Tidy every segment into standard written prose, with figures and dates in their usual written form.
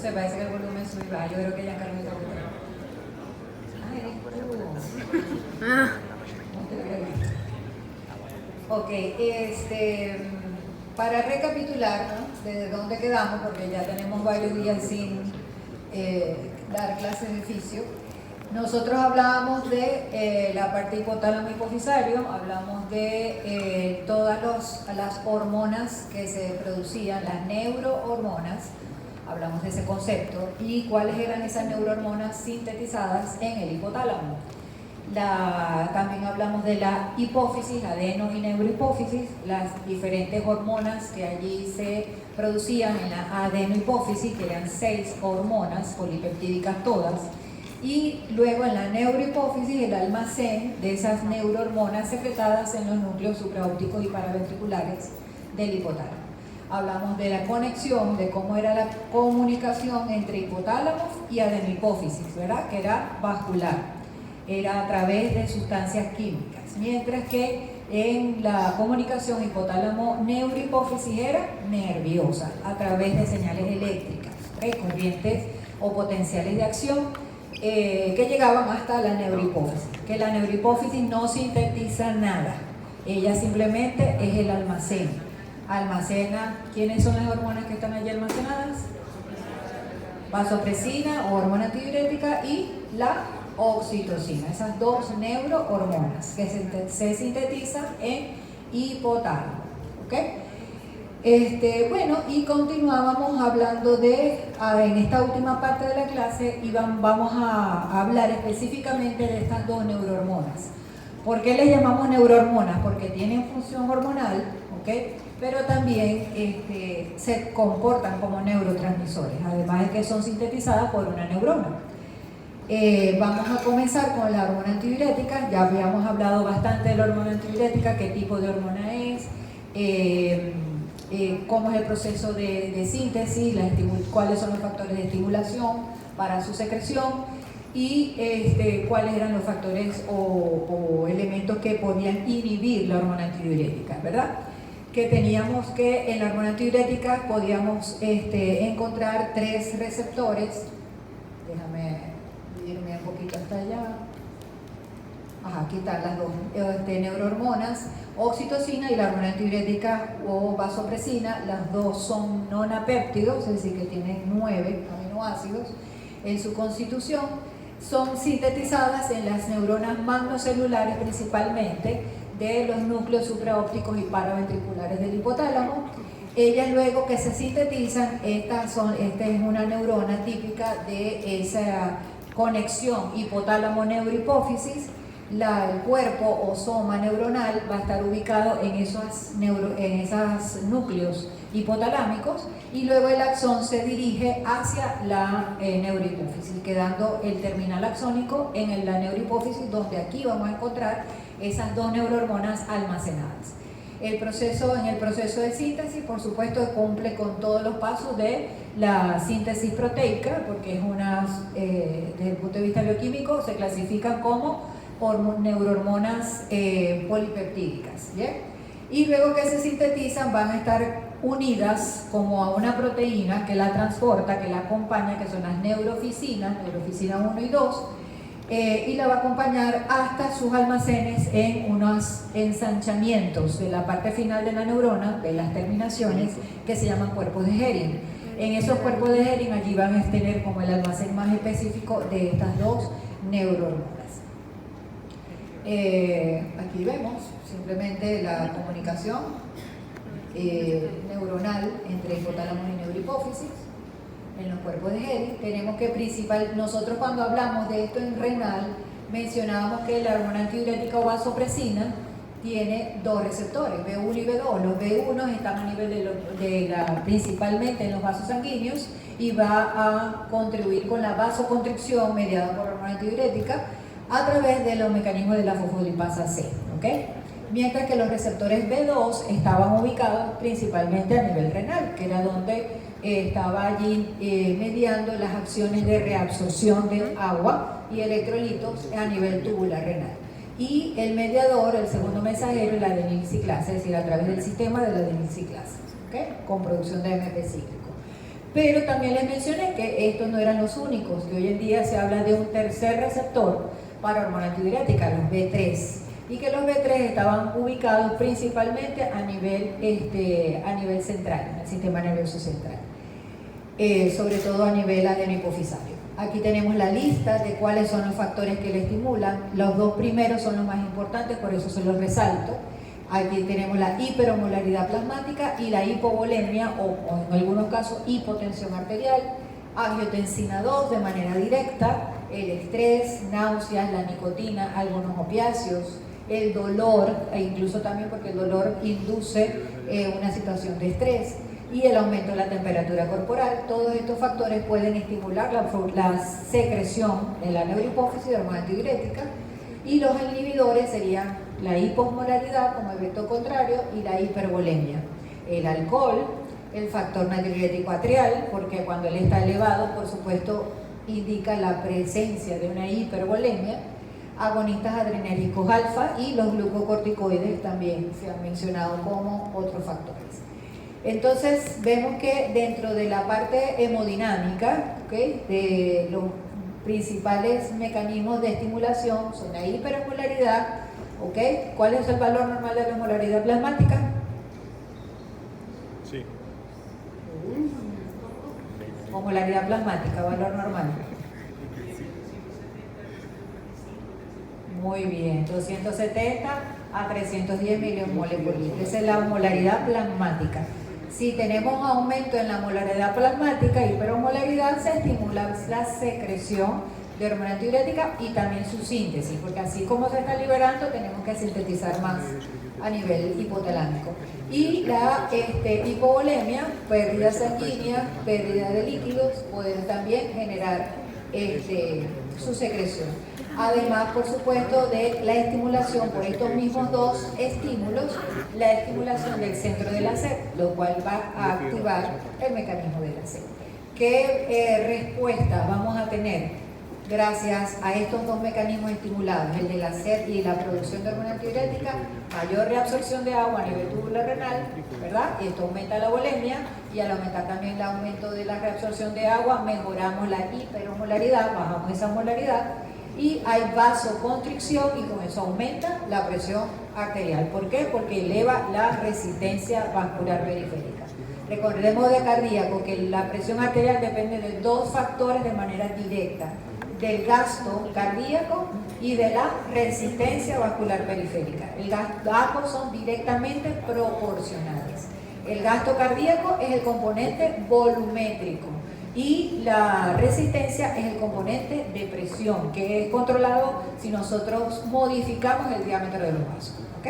sé, parece que el volumen sube y baja. Yo creo que ya Carmen está ocurriendo. Ay, ok, para recapitular, ¿no?, de dónde quedamos, porque ya tenemos varios días sin dar clases de fisio. Nosotros hablábamos de la parte hipotálamo hipofisario, hablamos de todas las hormonas que se producían, las neurohormonas, hablamos de ese concepto, y cuáles eran esas neurohormonas sintetizadas en el hipotálamo. También hablamos de la hipófisis, adeno y neurohipófisis, las diferentes hormonas que allí se producían en la adenohipófisis, que eran 6 hormonas polipeptídicas todas, y luego en la neurohipófisis el almacén de esas neurohormonas secretadas en los núcleos supraópticos y paraventriculares del hipotálamo. Hablamos de la conexión, de cómo era la comunicación entre hipotálamo y adenohipófisis, ¿verdad?, que era vascular. Era a través de sustancias químicas, mientras que en la comunicación hipotálamo-neurohipófisis era nerviosa, a través de señales eléctricas, corrientes o potenciales de acción que llegaban hasta la neurohipófisis. Que la neurohipófisis no sintetiza nada, ella simplemente es el almacén. Almacena, ¿quiénes son las hormonas que están allí almacenadas? Vasopresina o hormona antidiurética y la oxitocina, esas dos neurohormonas que se sintetizan en hipotálamo, ¿ok? Bueno, y continuábamos hablando en esta última parte de la clase vamos a hablar específicamente de estas dos neurohormonas. ¿Por qué les llamamos neurohormonas? Porque tienen función hormonal, ¿ok?, pero también se comportan como neurotransmisores, además de que son sintetizadas por una neurona. Vamos a comenzar con la hormona antidiurética. Ya habíamos hablado bastante de la hormona antidiurética, qué tipo de hormona es, cómo es el proceso de síntesis, cuáles son los factores de estimulación para su secreción y cuáles eran los factores o elementos que podían inhibir la hormona antidiurética, ¿verdad? Que teníamos que en la hormona antidiurética podíamos encontrar 3 receptores. Déjame irme un poquito hasta allá. Aquí están las dos neurohormonas, oxitocina y la hormona antidiurética o vasopresina. Las dos son nonapéptidos, es decir, que tienen 9 aminoácidos en su constitución. Son sintetizadas en las neuronas magnocelulares principalmente de los núcleos supraópticos y paraventriculares del hipotálamo. Ellas luego que se sintetizan, esta es una neurona típica de esa conexión hipotálamo-neurohipófisis. El cuerpo o soma neuronal va a estar ubicado en esos núcleos hipotalámicos y luego el axón se dirige hacia la neurohipófisis, quedando el terminal axónico en la neurohipófisis, donde aquí vamos a encontrar esas dos neurohormonas almacenadas. En el proceso de síntesis, por supuesto, cumple con todos los pasos de la síntesis proteica, porque desde el punto de vista bioquímico se clasifican como neurohormonas polipeptídicas, ¿bien? Y luego que se sintetizan van a estar unidas como a una proteína que la transporta, que la acompaña, que son las neurofisinas, neurofisina 1 y 2, y la va a acompañar hasta sus almacenes en unos ensanchamientos de la parte final de la neurona, de las terminaciones, que se llaman cuerpos de Hering. En esos cuerpos de Hering allí van a tener como el almacén más específico de estas dos neurohormonas. Aquí vemos simplemente la comunicación neuronal entre hipotálamo y neurohipófisis en los cuerpos de Hering. Tenemos que nosotros cuando hablamos de esto en renal mencionábamos que la hormona antidiurética o vasopresina tiene 2 receptores, B1 y B2. Los B1 están a nivel principalmente en los vasos sanguíneos y va a contribuir con la vasoconstricción mediada por la hormona antidiurética a través de los mecanismos de la fosfolipasa C, ¿ok? Mientras que los receptores B2 estaban ubicados principalmente a nivel renal, que era donde estaba allí mediando las acciones de reabsorción de agua y electrolitos a nivel tubular renal. Y el mediador, el segundo mensajero, es la adenilciclasa, es decir, a través del sistema de la adenilciclasa, ¿okay?, con producción de AMP cíclico. Pero también les mencioné que estos no eran los únicos, que hoy en día se habla de un tercer receptor para hormona antidiurética, los B3, y que los B3 estaban ubicados principalmente a nivel central, en el sistema nervioso central, sobre todo a nivel adenohipofisario. Aquí tenemos la lista de cuáles son los factores que le estimulan. Los dos primeros son los más importantes, por eso se los resalto. Aquí tenemos la hiperosmolaridad plasmática y la hipovolemia, o en algunos casos hipotensión arterial, angiotensina 2 de manera directa, el estrés, náuseas, la nicotina, algunos opiáceos, el dolor, e incluso también porque el dolor induce una situación de estrés, y el aumento de la temperatura corporal. Todos estos factores pueden estimular la secreción de la neurohipófisis de hormona antidiurética, y los inhibidores serían la hiposmolaridad como efecto contrario y la hipervolemia. El alcohol, el factor natriurético atrial, porque cuando él está elevado, por supuesto, indica la presencia de una hipervolemia, agonistas adrenérgicos alfa, y los glucocorticoides también se han mencionado como otros factores. Entonces vemos que dentro de la parte hemodinámica, ¿okay?, de los principales mecanismos de estimulación son la hiperosmolaridad, ¿okay? ¿Cuál es el valor normal de la osmolaridad plasmática? Sí. Osmolaridad plasmática, valor normal. Muy bien, 270 a 310 miliomoles por litro. Esa es la osmolaridad plasmática. Si tenemos aumento en la molaridad plasmática, hiperosmolaridad, se estimula la secreción de hormona antidiurética y también su síntesis, porque así como se está liberando, tenemos que sintetizar más a nivel hipotalámico. Y la hipovolemia, pérdida sanguínea, pérdida de líquidos, pueden también generar su secreción. Además, por supuesto, de la estimulación por estos mismos dos estímulos, la estimulación del centro de la sed, lo cual va a activar el mecanismo de la sed. ¿Qué respuesta vamos a tener gracias a estos dos mecanismos estimulados, el de la sed y la producción de hormona antidiurética? Mayor reabsorción de agua a nivel tubular renal, ¿verdad? Y esto aumenta la volemia, y al aumentar también el aumento de la reabsorción de agua, mejoramos la hiperosmolaridad, bajamos esa osmolaridad, y hay vasoconstricción, y con eso aumenta la presión arterial. ¿Por qué? Porque eleva la resistencia vascular periférica. Recordemos de cardíaco que la presión arterial depende de dos factores de manera directa: del gasto cardíaco y de la resistencia vascular periférica. Ambos son directamente proporcionales. El gasto cardíaco es el componente volumétrico y la resistencia es el componente de presión, que es controlado si nosotros modificamos el diámetro de los vasos. ¿Ok?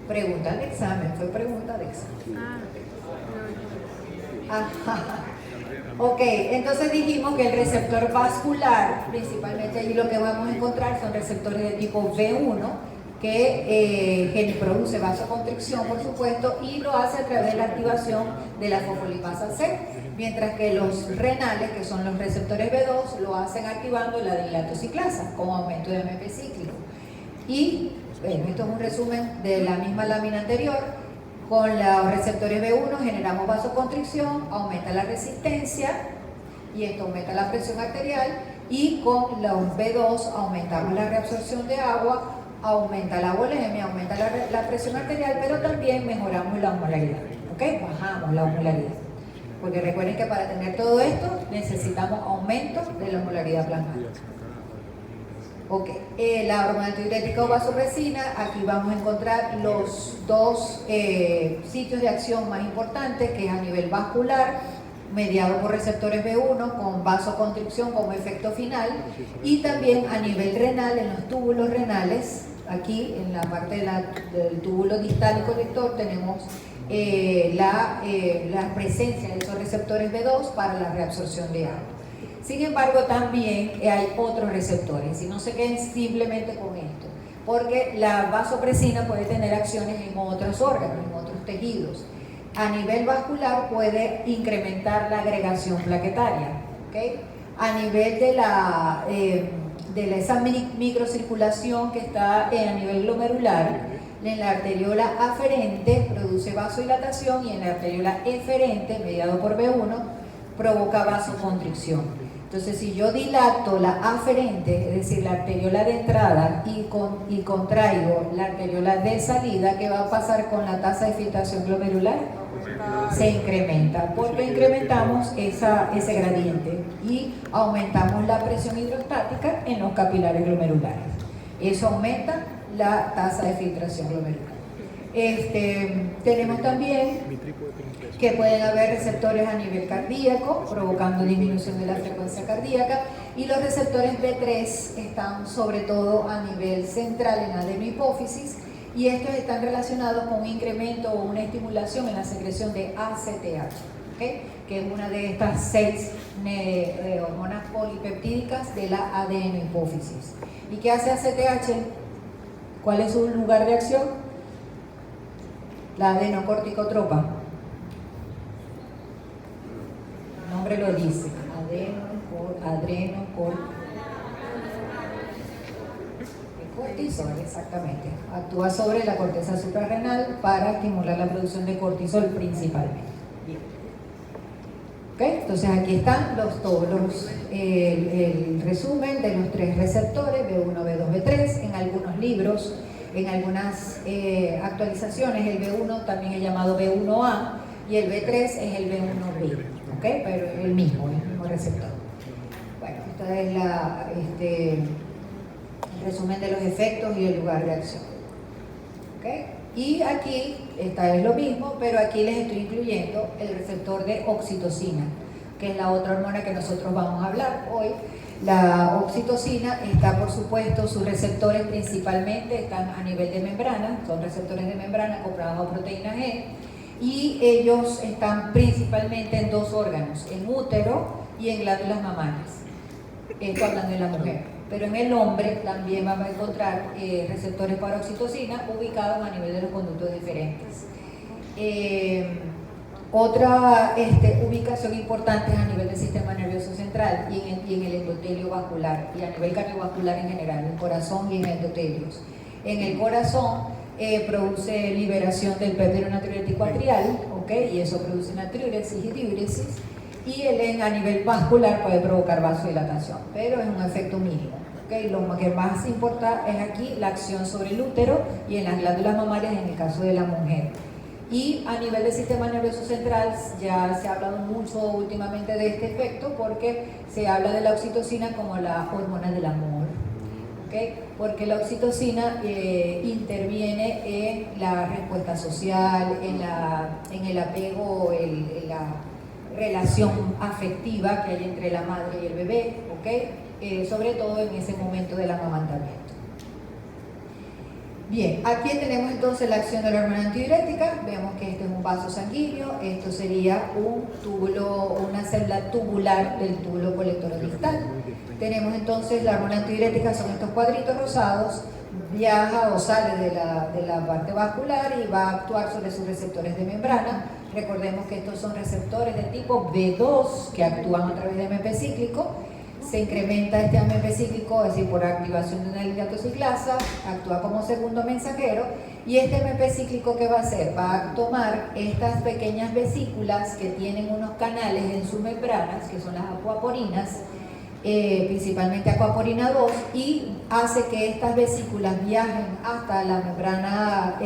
Pregunta de examen, fue pregunta de examen. Ajá. Ok, entonces dijimos que el receptor vascular, principalmente allí lo que vamos a encontrar son receptores de tipo V1, que produce vasoconstricción, por supuesto, y lo hace a través de la activación de la fosfolipasa C, mientras que los renales, que son los receptores B2, lo hacen activando la dilatociclasa con aumento de AMP cíclico. Y bueno, esto es un resumen de la misma lámina anterior. Con los receptores B1 generamos vasoconstricción, aumenta la resistencia, y esto aumenta la presión arterial, y con los B2 aumentamos la reabsorción de agua, aumenta la volemia, aumenta la presión arterial, pero también mejoramos la osmolaridad, ¿ok? Bajamos la osmolaridad, porque recuerden que para tener todo esto necesitamos aumento de la osmolaridad plasmática. Ok, la hormona antidiurética o vasopresina, aquí vamos a encontrar los dos sitios de acción más importantes, que es a nivel vascular, mediado por receptores B1 con vasoconstricción como efecto final, y también a nivel renal, en los túbulos renales. Aquí en la parte del túbulo distal y colector tenemos la presencia de esos receptores B2 para la reabsorción de agua. Sin embargo, también hay otros receptores, y no se queden simplemente con esto, porque la vasopresina puede tener acciones en otros órganos, en otros tejidos. A nivel vascular puede incrementar la agregación plaquetaria, ¿okay? A nivel de esa microcirculación que está a nivel glomerular, En la arteriola aferente produce vasodilatación y en la arteriola eferente, mediado por B1, provoca vasoconstricción. Entonces, si yo dilato la aferente, es decir, la arteriola de entrada, y contraigo la arteriola de salida, ¿qué va a pasar con la tasa de filtración glomerular? Se incrementa, porque incrementamos ese gradiente y aumentamos la presión hidrostática en los capilares glomerulares. Eso aumenta la tasa de filtración glomerular. Tenemos también que pueden haber receptores a nivel cardíaco, provocando disminución de la frecuencia cardíaca, y los receptores B3 están sobre todo a nivel central en adenohipófisis, y estos están relacionados con un incremento o una estimulación en la secreción de ACTH, ¿okay? Que es una de estas 6 hormonas polipeptídicas de la adenohipófisis. ¿Y qué hace ACTH? ¿Cuál es su lugar de acción? La adenocorticotropa. El nombre lo dice. Cortisol, exactamente. Actúa sobre la corteza suprarrenal para estimular la producción de cortisol principalmente. Bien. ¿Okay? Entonces aquí están el resumen de los 3 receptores, B1, B2, B3, en algunos libros. En algunas actualizaciones el B1 también es llamado B1A y el B3 es el B1B, ¿okay? Pero es el mismo receptor. Bueno, esta es el resumen de los efectos y el lugar de acción. ¿Okay? Y aquí, esta es lo mismo, pero aquí les estoy incluyendo el receptor de oxitocina, que es la otra hormona que nosotros vamos a hablar hoy. La oxitocina está, por supuesto, sus receptores principalmente están a nivel de membrana, son receptores de membrana acoplados a proteína G, y ellos están principalmente en 2 órganos, en útero y en glándulas mamarias. Esto hablando de la mujer. Pero en el hombre también vamos a encontrar receptores para oxitocina ubicados a nivel de los conductos diferentes. Otra ubicación importante es a nivel del sistema nervioso central y en el endotelio vascular y a nivel cardiovascular en general, en el corazón y en endotelios. En el corazón produce liberación del péptide natriurético atrial, ¿okay? Y eso produce natriuresis y diuresis, y a nivel vascular puede provocar vasodilatación, pero es un efecto mínimo. ¿Okay? Lo que más importa es aquí la acción sobre el útero y en las glándulas mamarias en el caso de la mujer. Y a nivel del sistema nervioso central ya se ha hablado mucho últimamente de este efecto porque se habla de la oxitocina como la hormona del amor. ¿Okay? Porque la oxitocina interviene en la respuesta social, en el apego, en la relación afectiva que hay entre la madre y el bebé, ¿okay? Sobre todo en ese momento del amamantamiento. Bien, aquí tenemos entonces la acción de la hormona antidiurética. Vemos que este es un vaso sanguíneo, esto sería un túbulo, una célula tubular del túbulo colectorodistal. Tenemos entonces la hormona antidiurética, son estos cuadritos rosados, viaja o sale de la parte vascular y va a actuar sobre sus receptores de membrana. Recordemos que estos son receptores de tipo B2 que actúan a través de AMP cíclico. Se incrementa este AMP cíclico, es decir, por activación de una ligatosilasa, actúa como segundo mensajero, y este AMP cíclico, ¿qué va a hacer? Va a tomar estas pequeñas vesículas que tienen unos canales en sus membranas, que son las acuaporinas, principalmente acuaporina 2, y hace que estas vesículas viajen hasta la membrana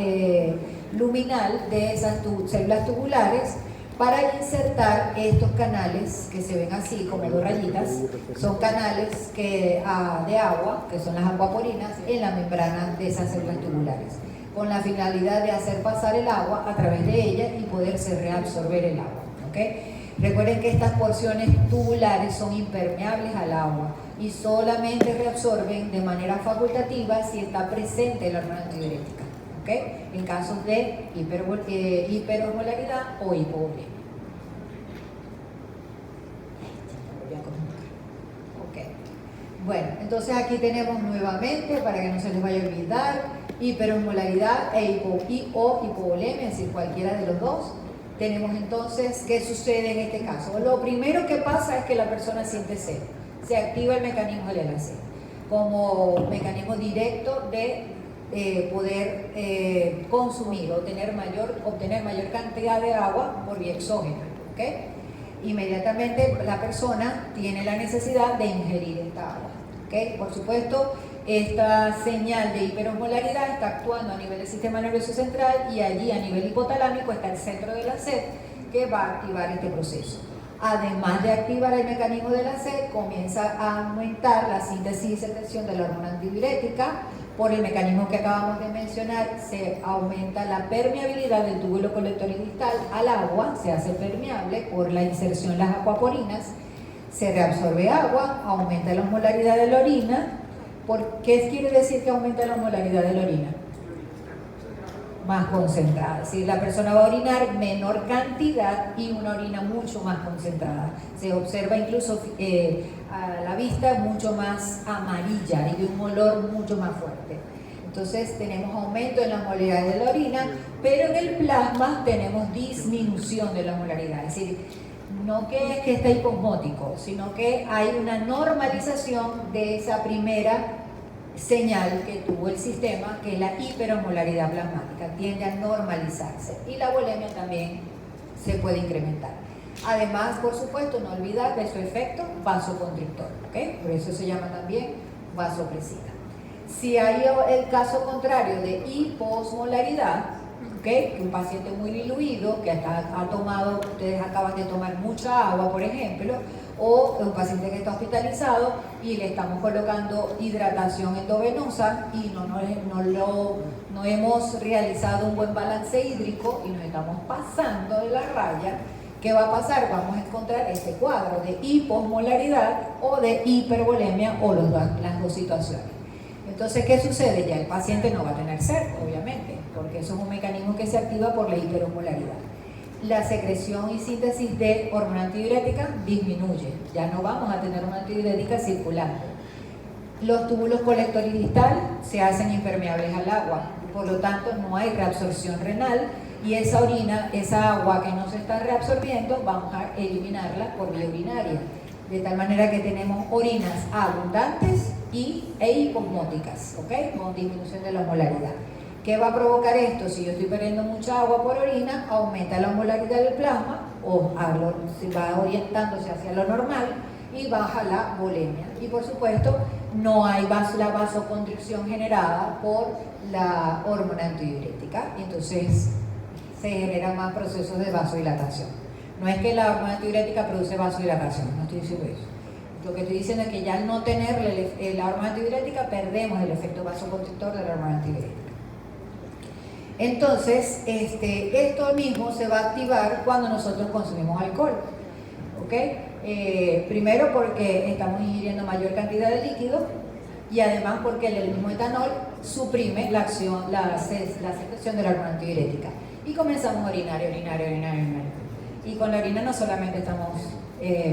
luminal de esas células tubulares para insertar estos canales que se ven así como 2 rayitas. Son canales de agua, que son las acuaporinas, en la membrana de esas células tubulares, con la finalidad de hacer pasar el agua a través de ellas y poderse reabsorber el agua. ¿Okay? Recuerden que estas porciones tubulares son impermeables al agua y solamente reabsorben de manera facultativa si está presente la hormona antidiurética, ¿okay? En casos de hiperosmolaridad o hipovolemia. Okay. Bueno, entonces aquí tenemos nuevamente, para que no se les vaya a olvidar, hiperosmolaridad o hipovolemia, es decir, cualquiera de los dos. Tenemos entonces, ¿qué sucede en este caso? Lo primero que pasa es que la persona siente sed. Se activa el mecanismo del LAC como mecanismo directo de poder consumir o obtener mayor cantidad de agua por vía exógena, ¿okay? Inmediatamente la persona tiene la necesidad de ingerir esta agua, ¿okay? Por supuesto, esta señal de hiperosmolaridad está actuando a nivel del sistema nervioso central y allí a nivel hipotalámico está el centro de la sed que va a activar este proceso. Además de activar el mecanismo de la sed, comienza a aumentar la síntesis y secreción de la hormona antidiurética. Por el mecanismo que acabamos de mencionar, se aumenta la permeabilidad del túbulo colectorio distal al agua, se hace permeable por la inserción de las acuaporinas, se reabsorbe agua, aumenta la osmolaridad de la orina. ¿Qué quiere decir que aumenta la osmolaridad de la orina? Más concentrada, es decir, la persona va a orinar menor cantidad y una orina mucho más concentrada. Se observa incluso a la vista mucho más amarilla y de un olor mucho más fuerte. Entonces tenemos aumento en la osmolaridad de la orina, pero en el plasma tenemos disminución de la osmolaridad, es decir, no que está hiposmótico, sino que hay una normalización de esa primera señal que tuvo el sistema, que es la hiperosmolaridad plasmática, tiende a normalizarse y la volemia también se puede incrementar. Además, por supuesto, no olvidar de su efecto vasoconstrictor, ¿okay? Por eso se llama también vasopresina. Si hay el caso contrario de hiposmolaridad, ¿okay? Que un paciente muy diluido, que ha tomado, ustedes acaban de tomar mucha agua, por ejemplo, o un paciente que está hospitalizado y le estamos colocando hidratación endovenosa y no hemos realizado un buen balance hídrico y nos estamos pasando de la raya, ¿qué va a pasar? Vamos a encontrar este cuadro de hiposmolaridad o de hipervolemia o las dos situaciones. Entonces, ¿qué sucede? Ya el paciente no va a tener sed, obviamente, porque eso es un mecanismo que se activa por la hiperosmolaridad. La secreción y síntesis de hormona antidiurética disminuye, ya no vamos a tener una antidiurética circulando. Los túbulos colector y distal se hacen impermeables al agua, por lo tanto no hay reabsorción renal y esa orina, esa agua que no se está reabsorbiendo, vamos a eliminarla por vía urinaria, de tal manera que tenemos orinas abundantes e hiposmóticas, ¿ok? Con disminución de la osmolaridad. ¿Qué va a provocar esto? Si yo estoy perdiendo mucha agua por orina, aumenta la osmolaridad del plasma o va orientándose hacia lo normal y baja la volemia. Y por supuesto, no hay la vasoconstricción generada por la hormona antidiurética, y entonces se generan más procesos de vasodilatación. No es que la hormona antidiurética produce vasodilatación, no estoy diciendo eso. Lo que estoy diciendo es que ya al no tener la hormona antidiurética, perdemos el efecto vasoconstrictor de la hormona antidiurética. Entonces, esto mismo se va a activar cuando nosotros consumimos alcohol, ¿ok? Primero porque estamos ingiriendo mayor cantidad de líquido y además porque el mismo etanol suprime la secreción de la hormona antidiurética. Y comenzamos a orinar. Y con la orina no solamente estamos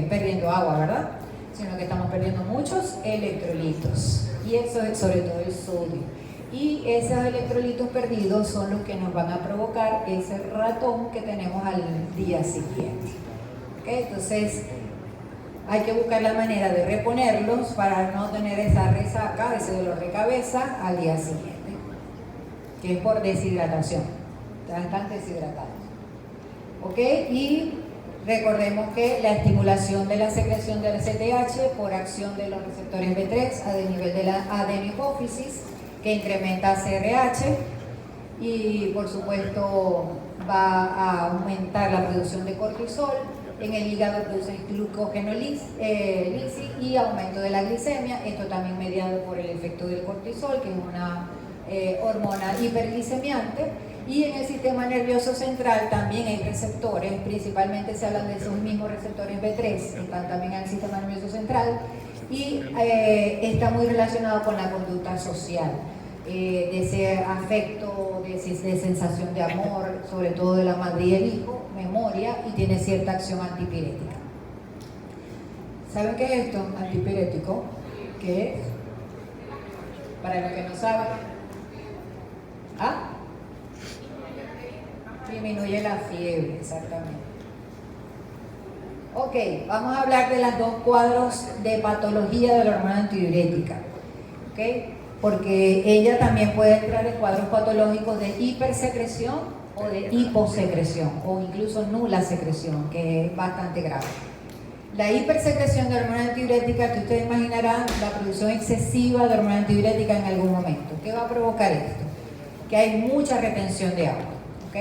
perdiendo agua, ¿verdad? Sino que estamos perdiendo muchos electrolitos. Y eso es sobre todo el sodio. Y esos electrolitos perdidos son los que nos van a provocar ese ratón que tenemos al día siguiente. ¿Okay? Entonces, hay que buscar la manera de reponerlos para no tener esa resaca, ese dolor de cabeza al día siguiente, que es por deshidratación. Están bastante deshidratados. ¿Ok? Y recordemos que la estimulación de la secreción del ACTH por acción de los receptores B3 a nivel de la adenopófisis, que incrementa CRH y por supuesto va a aumentar la producción de cortisol, en el hígado produce glucógenolísis y aumento de la glicemia, esto también mediado por el efecto del cortisol, que es una hormona hiperglicemiante, y en el sistema nervioso central también hay receptores, principalmente se hablan de esos mismos receptores B3, que están también en el sistema nervioso central, y está muy relacionado con la conducta social, de ese afecto, de sensación de amor, sobre todo de la madre y el hijo, memoria, y tiene cierta acción antipirética. ¿Saben qué es esto? Antipirético. ¿Qué es? Para los que no saben. ¿Ah? Disminuye la fiebre, exactamente. Ok, vamos a hablar de los dos cuadros de patología de la hormona antidiurética. ¿Okay? porque ella también puede entrar en cuadros patológicos de hipersecreción o de hiposecreción, o incluso nula secreción, que es bastante grave. La hipersecreción de hormona antidiurética, que ustedes imaginarán la producción excesiva de hormona antidiurética en algún momento. ¿Qué va a provocar esto? Que hay mucha retención de agua, ¿ok?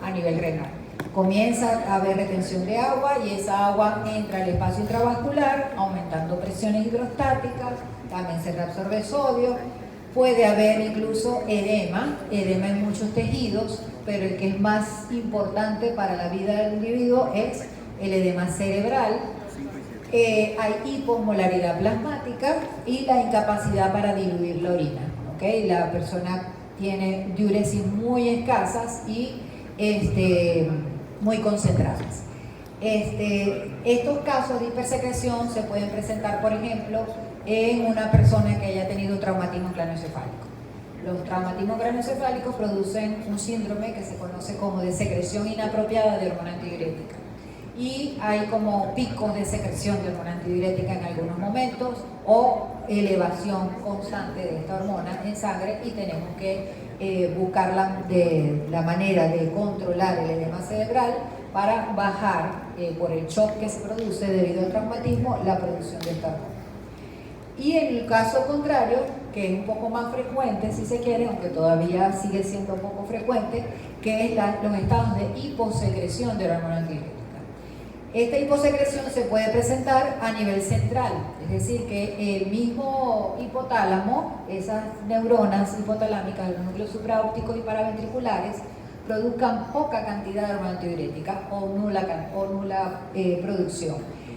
A nivel renal. Comienza a haber retención de agua y esa agua entra al espacio intravascular, aumentando presiones hidrostáticas, también se reabsorbe sodio, puede haber incluso edema en muchos tejidos, pero el que es más importante para la vida del individuo es el edema cerebral. Hay hiposmolaridad plasmática y la incapacidad para diluir la orina, ¿ok? La persona tiene diuresis muy escasas y muy concentradas. Estos casos de hipersecreción se pueden presentar, por ejemplo, en una persona que haya tenido traumatismo craneoencefálico. Los traumatismos craneoencefálicos producen un síndrome que se conoce como de secreción inapropiada de hormona antidiurética. Y hay como picos de secreción de hormona antidiurética en algunos momentos o elevación constante de esta hormona en sangre y tenemos que buscar la manera de controlar el edema cerebral para bajar por el shock que se produce debido al traumatismo la producción de esta hormona. Y en el caso contrario, que es un poco más frecuente si se quiere, aunque todavía sigue siendo poco frecuente, que es los estados de hiposecreción de la hormona antidiurética. Esta hiposecreción se puede presentar a nivel central, es decir, que el mismo hipotálamo, esas neuronas hipotalámicas, los núcleos supraópticos y paraventriculares, produzcan poca cantidad de hormona antidiurética o nula producción.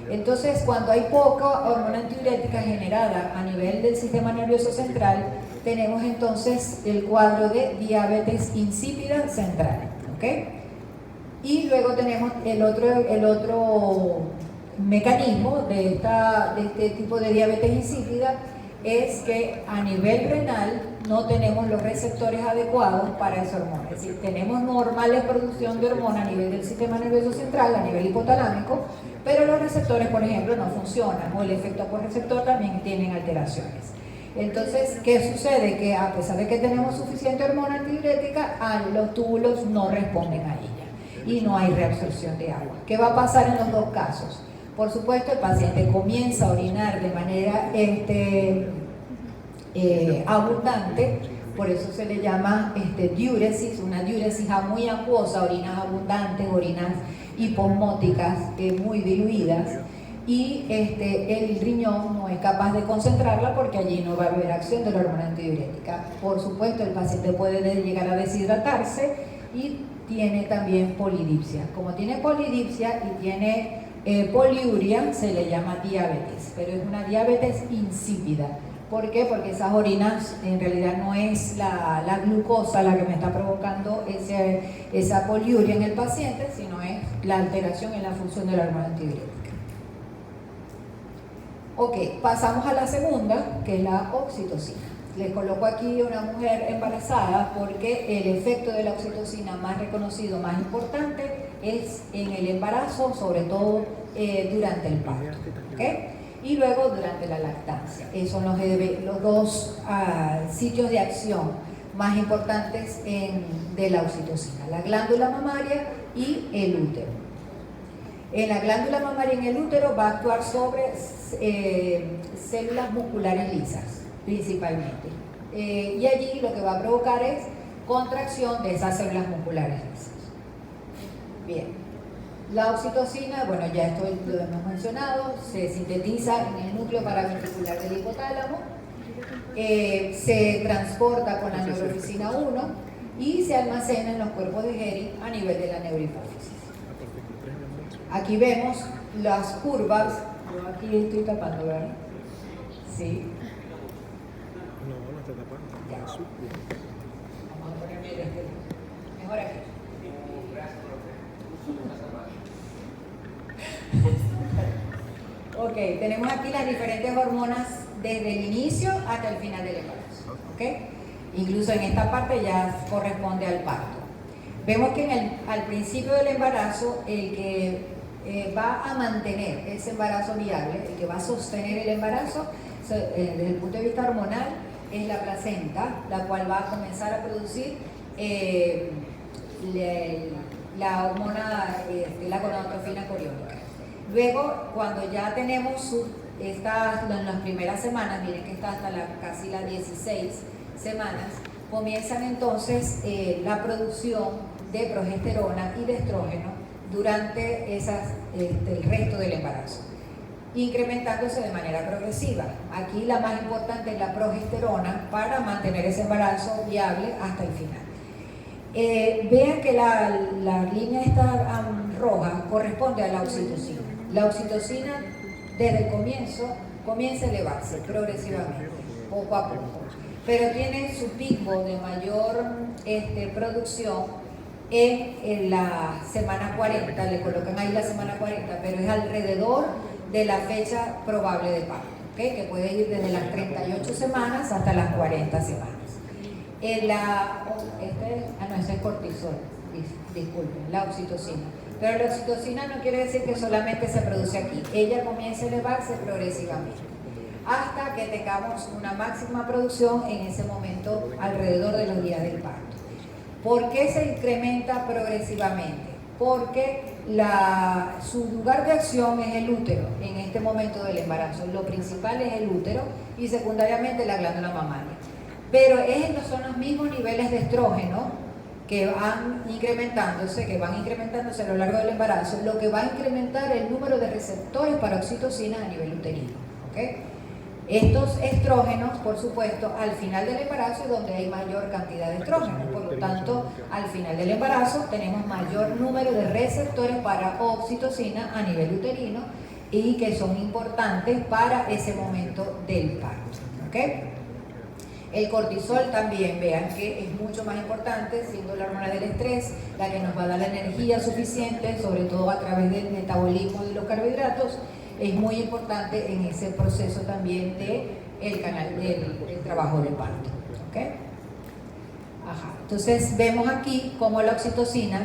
Entonces, cuando hay poca hormona antidiurética generada a nivel del sistema nervioso central, tenemos entonces el cuadro de diabetes insípida central, ¿ok? Y luego tenemos el otro mecanismo de este tipo de diabetes insípida, es que a nivel renal no tenemos los receptores adecuados para esa hormona. Es decir, tenemos normales producción de hormona a nivel del sistema nervioso central, a nivel hipotalámico, pero los receptores, por ejemplo, no funcionan, o el efecto aporreceptor también tienen alteraciones. Entonces, ¿qué sucede? Que a pesar de que tenemos suficiente hormona antidiurética, los túbulos no responden a ella y no hay reabsorción de agua. ¿Qué va a pasar en los dos casos? Por supuesto, el paciente comienza a orinar de manera abundante, por eso se le llama diuresis, una diuresis muy acuosa, orinas abundantes, orinas hiposmóticas muy diluidas, y el riñón no es capaz de concentrarla porque allí no va a haber acción de la hormona antidiurética. Por supuesto, el paciente puede llegar a deshidratarse y tiene también polidipsia. Como tiene polidipsia y tiene poliuria, se le llama diabetes, pero es una diabetes insípida. ¿Por qué? Porque esas orinas, en realidad no es la glucosa la que me está provocando esa poliuria en el paciente, sino es la alteración en la función de la hormona antidiurética. Ok, pasamos a la segunda, que es la oxitocina. Les coloco aquí una mujer embarazada porque el efecto de la oxitocina más reconocido, más importante, es en el embarazo, sobre todo durante el parto, ¿okay? Y luego durante la lactancia. Esos son los dos sitios de acción más importantes de la oxitocina, la glándula mamaria y el útero. En la glándula mamaria y en el útero va a actuar sobre células musculares lisas, principalmente. Y allí lo que va a provocar es contracción de esas células musculares lisas. Bien. La oxitocina, bueno, ya esto lo hemos mencionado, se sintetiza en el núcleo paraventricular del hipotálamo, se transporta con la neurofisina 1 y se almacena en los cuerpos de Hering a nivel de la neurohipófisis. Aquí vemos las curvas, yo aquí estoy tapando, ¿verdad? Sí. No está tapando. Ya. Vamos a ponerme mejor aquí. Ok, tenemos aquí las diferentes hormonas desde el inicio hasta el final del embarazo. ¿Okay? Incluso en esta parte ya corresponde al parto. Vemos que al principio del embarazo, el que va a mantener ese embarazo viable, el que va a sostener el embarazo desde el punto de vista hormonal, es la placenta, la cual va a comenzar a producir la hormona, la gonadotrofina coriónica. Luego, cuando ya tenemos en las primeras semanas, miren que está hasta casi las 16 semanas, comienzan entonces la producción de progesterona y de estrógeno durante el resto del embarazo, incrementándose de manera progresiva. Aquí la más importante es la progesterona para mantener ese embarazo viable hasta el final. Vean que la línea esta roja corresponde a la oxitocina. La oxitocina desde el comienzo comienza a elevarse progresivamente, poco a poco, pero tiene su pico de mayor producción en la semana 40, le colocan ahí la semana 40, pero es alrededor de la fecha probable de parto, ¿okay? Que puede ir desde las 38 semanas hasta las 40 semanas. Ese es cortisol, disculpen, la oxitocina. Pero la oxitocina no quiere decir que solamente se produce aquí, ella comienza a elevarse progresivamente, hasta que tengamos una máxima producción en ese momento alrededor de los días del parto. ¿Por qué se incrementa progresivamente? Porque su lugar de acción es el útero en este momento del embarazo. Lo principal es el útero y secundariamente la glándula mamaria. Pero son los mismos niveles de estrógeno que van incrementándose a lo largo del embarazo, lo que va a incrementar el número de receptores para oxitocina a nivel uterino. ¿Okay? Estos estrógenos, por supuesto, al final del embarazo es donde hay mayor cantidad de estrógenos, por lo tanto, al final del embarazo tenemos mayor número de receptores para oxitocina a nivel uterino y que son importantes para ese momento del parto. ¿Okay? El cortisol también, vean que es mucho más importante, siendo la hormona del estrés, la que nos va a dar la energía suficiente, sobre todo a través del metabolismo de los carbohidratos, es muy importante en ese proceso también del trabajo de parto. ¿Okay? Ajá. Entonces vemos aquí cómo la oxitocina,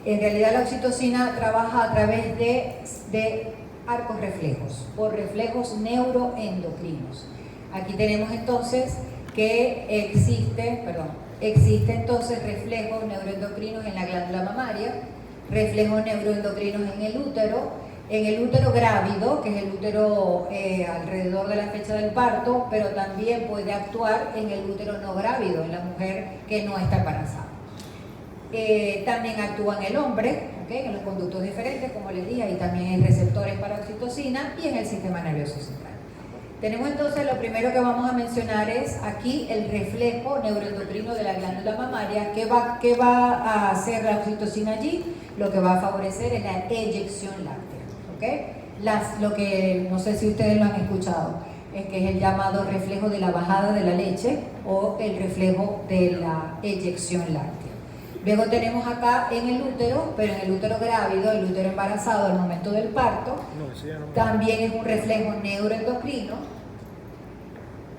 en realidad la oxitocina trabaja a través de arcos reflejos, o reflejos neuroendocrinos. Aquí tenemos entonces que existe entonces reflejos neuroendocrinos en la glándula mamaria, reflejos neuroendocrinos en el útero grávido, que es el útero alrededor de la fecha del parto, pero también puede actuar en el útero no grávido, en la mujer que no está embarazada. También actúa en el hombre, ¿okay? En los conductos diferentes, como les dije, y también hay receptores para oxitocina y en el sistema nervioso central. Tenemos entonces, lo primero que vamos a mencionar es aquí el reflejo neuroendocrino de la glándula mamaria. ¿Qué va a hacer la oxitocina allí? Lo que va a favorecer es la eyección láctea. ¿Okay? Lo que no sé si ustedes lo han escuchado, es que es el llamado reflejo de la bajada de la leche o el reflejo de la eyección láctea. Luego tenemos acá en el útero, pero en el útero grávido, el útero embarazado al momento del parto, también es un reflejo neuroendocrino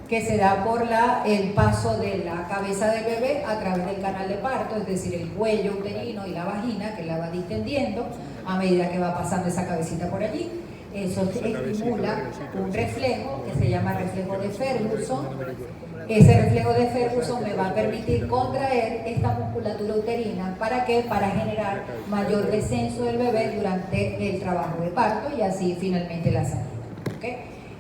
que se da por el paso de la cabeza del bebé a través del canal de parto, es decir, el cuello uterino y la vagina, que la va distendiendo a medida que va pasando esa cabecita por allí. Eso estimula un reflejo que se llama reflejo de Ferguson. Ese reflejo de Ferguson me va a permitir contraer esta musculatura uterina. ¿Para qué? Para generar mayor descenso del bebé durante el trabajo de parto y así finalmente la salida. ¿Okay?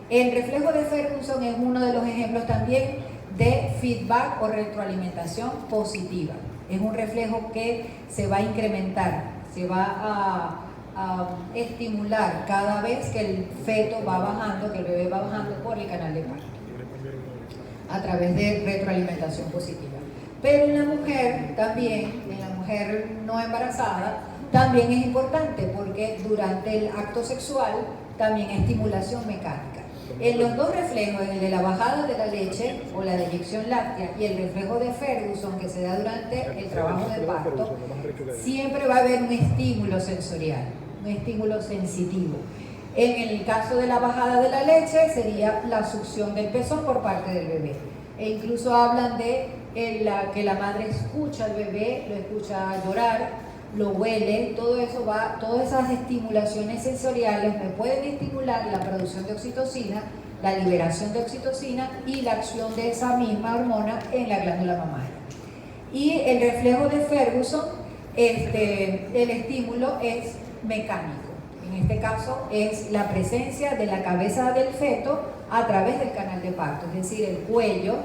El reflejo de Ferguson es uno de los ejemplos también de feedback o retroalimentación positiva. Es un reflejo que se va a incrementar, se va a estimular cada vez que el feto va bajando, que el bebé va bajando por el canal de parto, a través de retroalimentación positiva. Pero en la mujer también, en la mujer no embarazada, también es importante porque durante el acto sexual también hay estimulación mecánica. En los dos reflejos, en el de la bajada de la leche o la deyección láctea y el reflejo de Ferguson que se da durante el trabajo de parto, siempre va a haber un estímulo sensorial, un estímulo sensitivo. En el caso de la bajada de la leche sería la succión del pezón por parte del bebé. E incluso hablan de que la madre escucha al bebé, lo escucha llorar lo huele, todo eso va, todas esas estimulaciones sensoriales me pueden estimular la producción de oxitocina, la liberación de oxitocina y la acción de esa misma hormona en la glándula mamaria. Y el reflejo de Ferguson, el estímulo es mecánico. En este caso es la presencia de la cabeza del feto a través del canal de parto, es decir, el cuello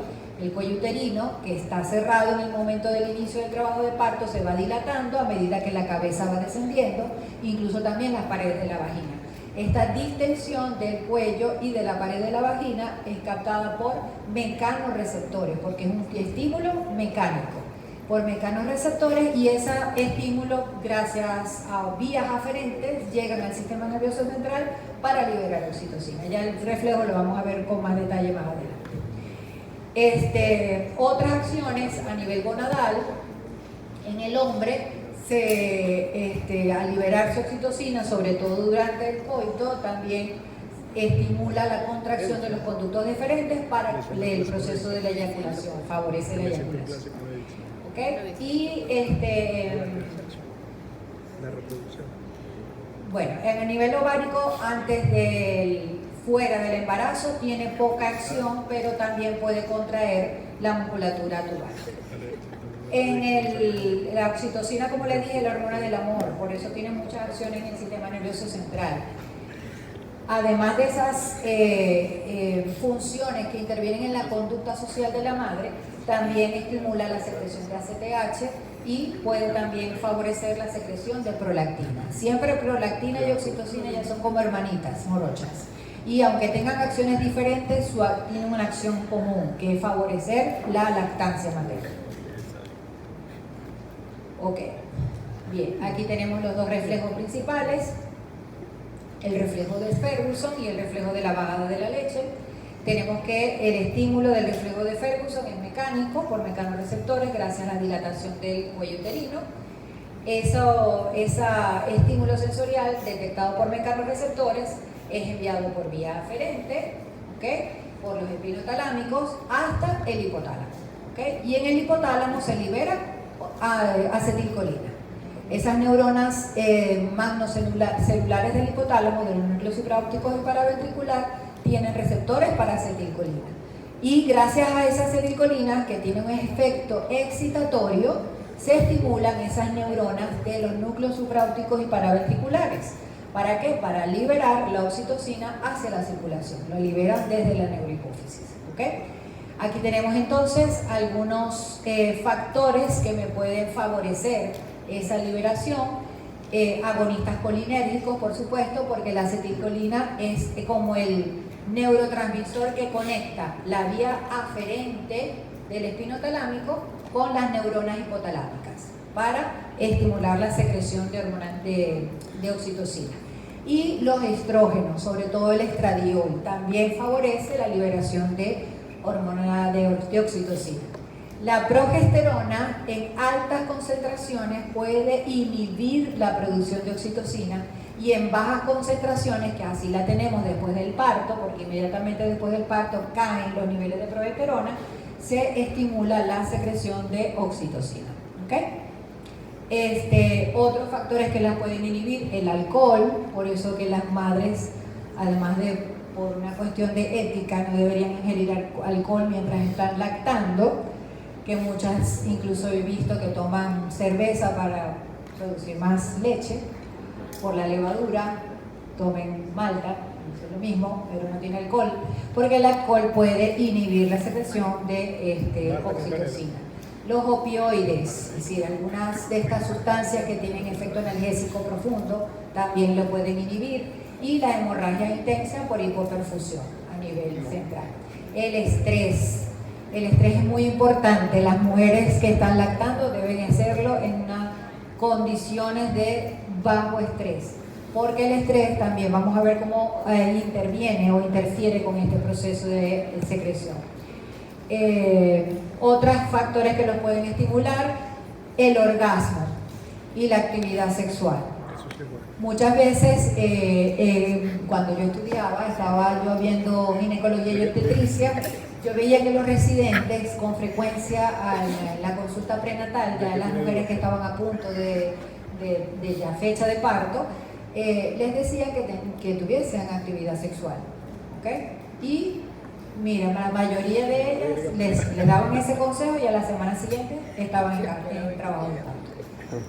uterino, que está cerrado en el momento del inicio del trabajo de parto, se va dilatando a medida que la cabeza va descendiendo, incluso también las paredes de la vagina. Esta distensión del cuello y de la pared de la vagina es captada por mecanorreceptores, porque es un estímulo mecánico, por mecanorreceptores, y ese estímulo, gracias a vías aferentes, llegan al sistema nervioso central para liberar oxitocina. Ya el reflejo lo vamos a ver con más detalle más adelante. Otras acciones a nivel gonadal, en el hombre, al liberarse oxitocina, sobre todo durante el coito, también estimula la contracción de los conductos deferentes para el proceso de la eyaculación, favorece la eyaculación. ¿Okay? Y la reproducción. bueno, a nivel ovárico, fuera del embarazo, tiene poca acción, pero también puede contraer la musculatura tubal. La oxitocina, como les dije, es la hormona del amor, por eso tiene muchas acciones en el sistema nervioso central. Además de esas funciones que intervienen en la conducta social de la madre, también estimula la secreción de ACTH y puede también favorecer la secreción de prolactina. Siempre prolactina y oxitocina ya son como hermanitas morochas. Y aunque tengan acciones diferentes, tienen una acción común, que es favorecer la lactancia materna. Ok, bien, aquí tenemos los dos reflejos principales, el reflejo de Ferguson y el reflejo de la bajada de la leche. Tenemos que el estímulo del reflejo de Ferguson es mecánico, por mecanorreceptores, gracias a la dilatación del cuello uterino. Ese estímulo sensorial detectado por mecanorreceptores es enviado por vía aferente, ¿okay?, por los espinotalámicos hasta el hipotálamo, ¿okay? Y en el hipotálamo se libera acetilcolina. Esas neuronas magnocelulares del hipotálamo, de los núcleos supraópticos y paraventricular, tienen receptores para acetilcolina. Y gracias a esa acetilcolina, que tiene un efecto excitatorio, se estimulan esas neuronas de los núcleos supraópticos y paraventriculares. ¿Para qué? Para liberar la oxitocina hacia la circulación. Lo liberan desde la neurohipófisis. ¿Okay? Aquí tenemos entonces algunos factores que me pueden favorecer esa liberación. Agonistas colinérgicos, por supuesto, porque la acetilcolina es como el neurotransmisor que conecta la vía aferente del espinotalámico con las neuronas hipotalámicas para estimular la secreción de oxitocina. Y los estrógenos, sobre todo el estradiol, también favorece la liberación de hormona de oxitocina. La progesterona en altas concentraciones puede inhibir la producción de oxitocina, y en bajas concentraciones, que así la tenemos después del parto, porque inmediatamente después del parto caen los niveles de progesterona, se estimula la secreción de oxitocina. ¿Okay? Otros factores que las pueden inhibir, el alcohol, por eso que las madres, además de por una cuestión de ética, no deberían ingerir alcohol mientras están lactando, que muchas incluso he visto que toman cerveza para producir más leche por la levadura, tomen malta, es lo mismo, pero no tiene alcohol, porque el alcohol puede inhibir la secreción de oxitocina. Los opioides, es decir, algunas de estas sustancias que tienen efecto analgésico profundo también lo pueden inhibir, y la hemorragia intensa por hipoperfusión a nivel central. El estrés es muy importante. Las mujeres que están lactando deben hacerlo en unas condiciones de bajo estrés, porque el estrés también, vamos a ver cómo interviene o interfiere con este proceso de secreción. Otros factores que los pueden estimular, el orgasmo y la actividad sexual. Muchas veces, cuando yo estudiaba, estaba yo viendo ginecología y obstetricia, yo veía que los residentes, con frecuencia en la consulta prenatal, ya las mujeres que estaban a punto de de ya fecha de parto, les decía que tuviesen actividad sexual, ¿ok? Y mira, la mayoría de ellas les daban ese consejo y a la semana siguiente estaban en trabajo de parto.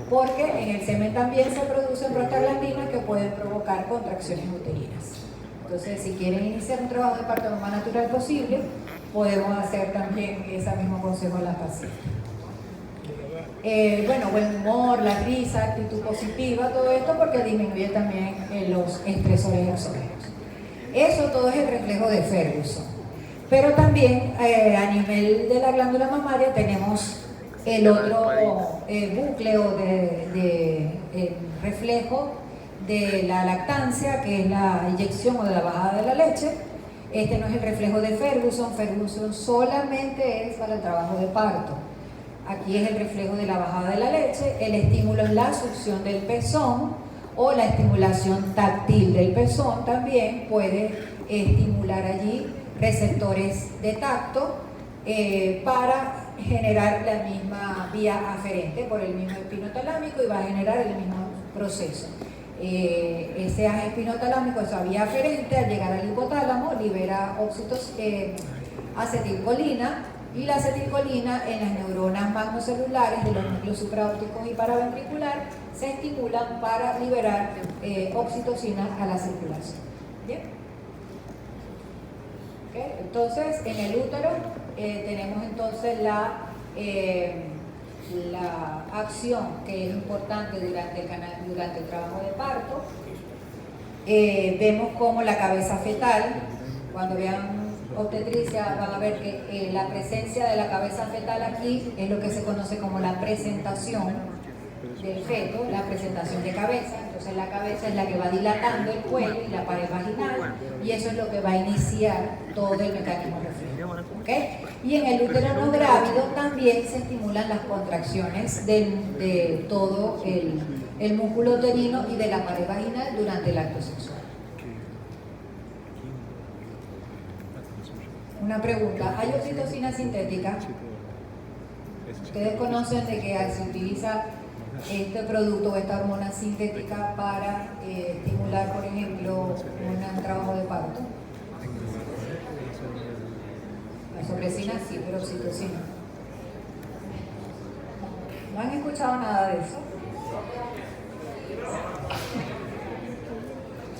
Porque en el semen también se producen prostaglandinas que pueden provocar contracciones uterinas. Entonces, si quieren iniciar un trabajo de parto lo más natural posible, podemos hacer también ese mismo consejo a las pacientes. Bueno, buen humor, la risa, actitud positiva, todo esto porque disminuye también los estresores exógenos. Eso todo es el reflejo de Ferguson. Pero también a nivel de la glándula mamaria tenemos el otro bucle o de reflejo de la lactancia, que es la inyección o de la bajada de la leche. Este no es el reflejo de Ferguson. Ferguson solamente es para el trabajo de parto. Aquí es el reflejo de la bajada de la leche. El estímulo es la succión del pezón o la estimulación táctil del pezón. También puede estimular allí receptores de tacto para generar la misma vía aferente por el mismo espinotalámico y va a generar el mismo proceso. Ese eje espinotalámico, esa vía aferente, al llegar al hipotálamo libera acetilcolina, y la acetilcolina en las neuronas magnocelulares de los núcleos supraópticos y paraventricular se estimulan para liberar oxitocina a la circulación. ¿Bien? ¿Okay? Entonces, en el útero tenemos entonces la acción que es importante durante el trabajo de parto. Vemos como la cabeza fetal, cuando vean obstetricia van a ver que la presencia de la cabeza fetal aquí es lo que se conoce como la presentación del feto, la presentación de cabeza. Entonces la cabeza es la que va dilatando el cuello y la pared vaginal, y eso es lo que va a iniciar todo el mecanismo reflejo. ¿Okay? Y en el útero no grávido también se estimulan las contracciones de todo el músculo uterino y de la pared vaginal durante el acto sexual. Una pregunta, ¿hay oxitocina sintética? ¿Ustedes conocen de que se utiliza este producto o esta hormona sintética para estimular, por ejemplo, un trabajo de parto? La sopresina sí, pero oxitocina. ¿No han escuchado nada de eso?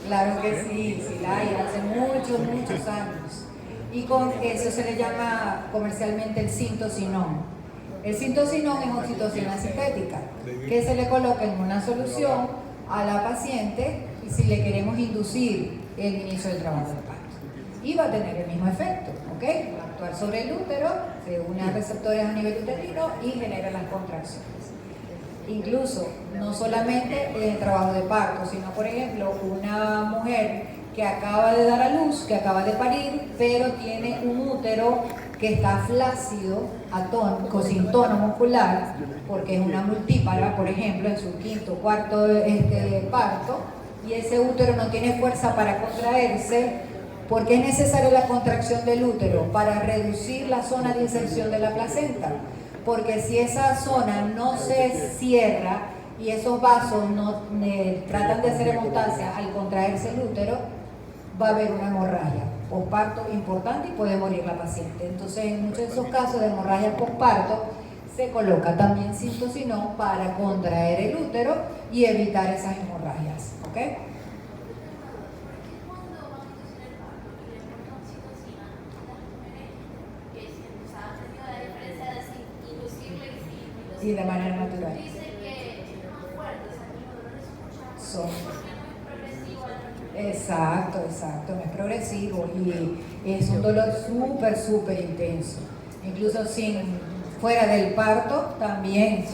Claro que sí, sí la hay, hace muchos años. Y con eso se le llama comercialmente el sintocinón. El sintocinón es oxitocina sintética, que se le coloca en una solución a la paciente y si le queremos inducir el inicio del trabajo de parto. Y va a tener el mismo efecto, ¿ok? Va a actuar sobre el útero, se une a receptores a nivel uterino y genera las contracciones. Incluso, no solamente en el trabajo de parto, sino por ejemplo, una mujer que acaba de dar a luz, que acaba de parir, pero tiene un útero que está flácido, sin tono muscular, porque es una multípara, por ejemplo, en su quinto o cuarto parto, y ese útero no tiene fuerza para contraerse, porque es necesaria la contracción del útero para reducir la zona de inserción de la placenta, porque si esa zona no se cierra y esos vasos no tratan de hacer hemostasia al contraerse el útero, va a haber una hemorragia posparto importante y puede morir la paciente. Entonces, en muchos de esos casos de hemorragia posparto, se coloca también sintocinón para contraer el útero y evitar esas hemorragias. ¿Ok? Y de manera natural. Son. Exacto, no es progresivo y es un dolor súper intenso. Incluso fuera del parto también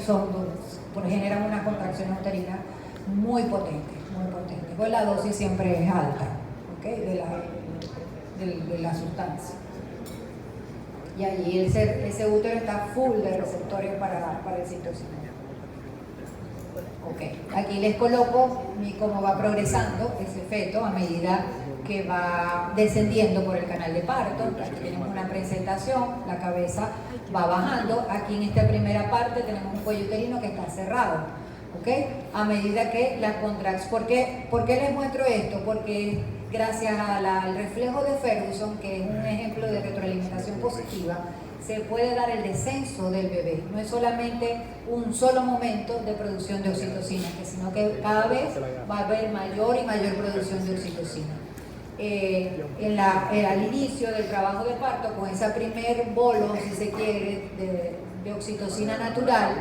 generan una contracción uterina muy potente. Pues la dosis siempre es alta, ¿okay? de la sustancia. Y allí ese útero está full de receptores para el sintocinón. Okay. Aquí les coloco cómo va progresando ese feto a medida que va descendiendo por el canal de parto. Aquí tenemos una presentación, la cabeza va bajando. Aquí en esta primera parte tenemos un cuello uterino que está cerrado. ¿ok? A medida que la contracción. ¿Por qué les muestro esto? Porque gracias al reflejo de Ferguson, que es un ejemplo de retroalimentación positiva, se puede dar el descenso del bebé. No es solamente un solo momento de producción de oxitocina, sino que cada vez va a haber mayor y mayor producción de oxitocina. Al inicio del trabajo de parto, con ese primer bolo, si se quiere, de oxitocina natural,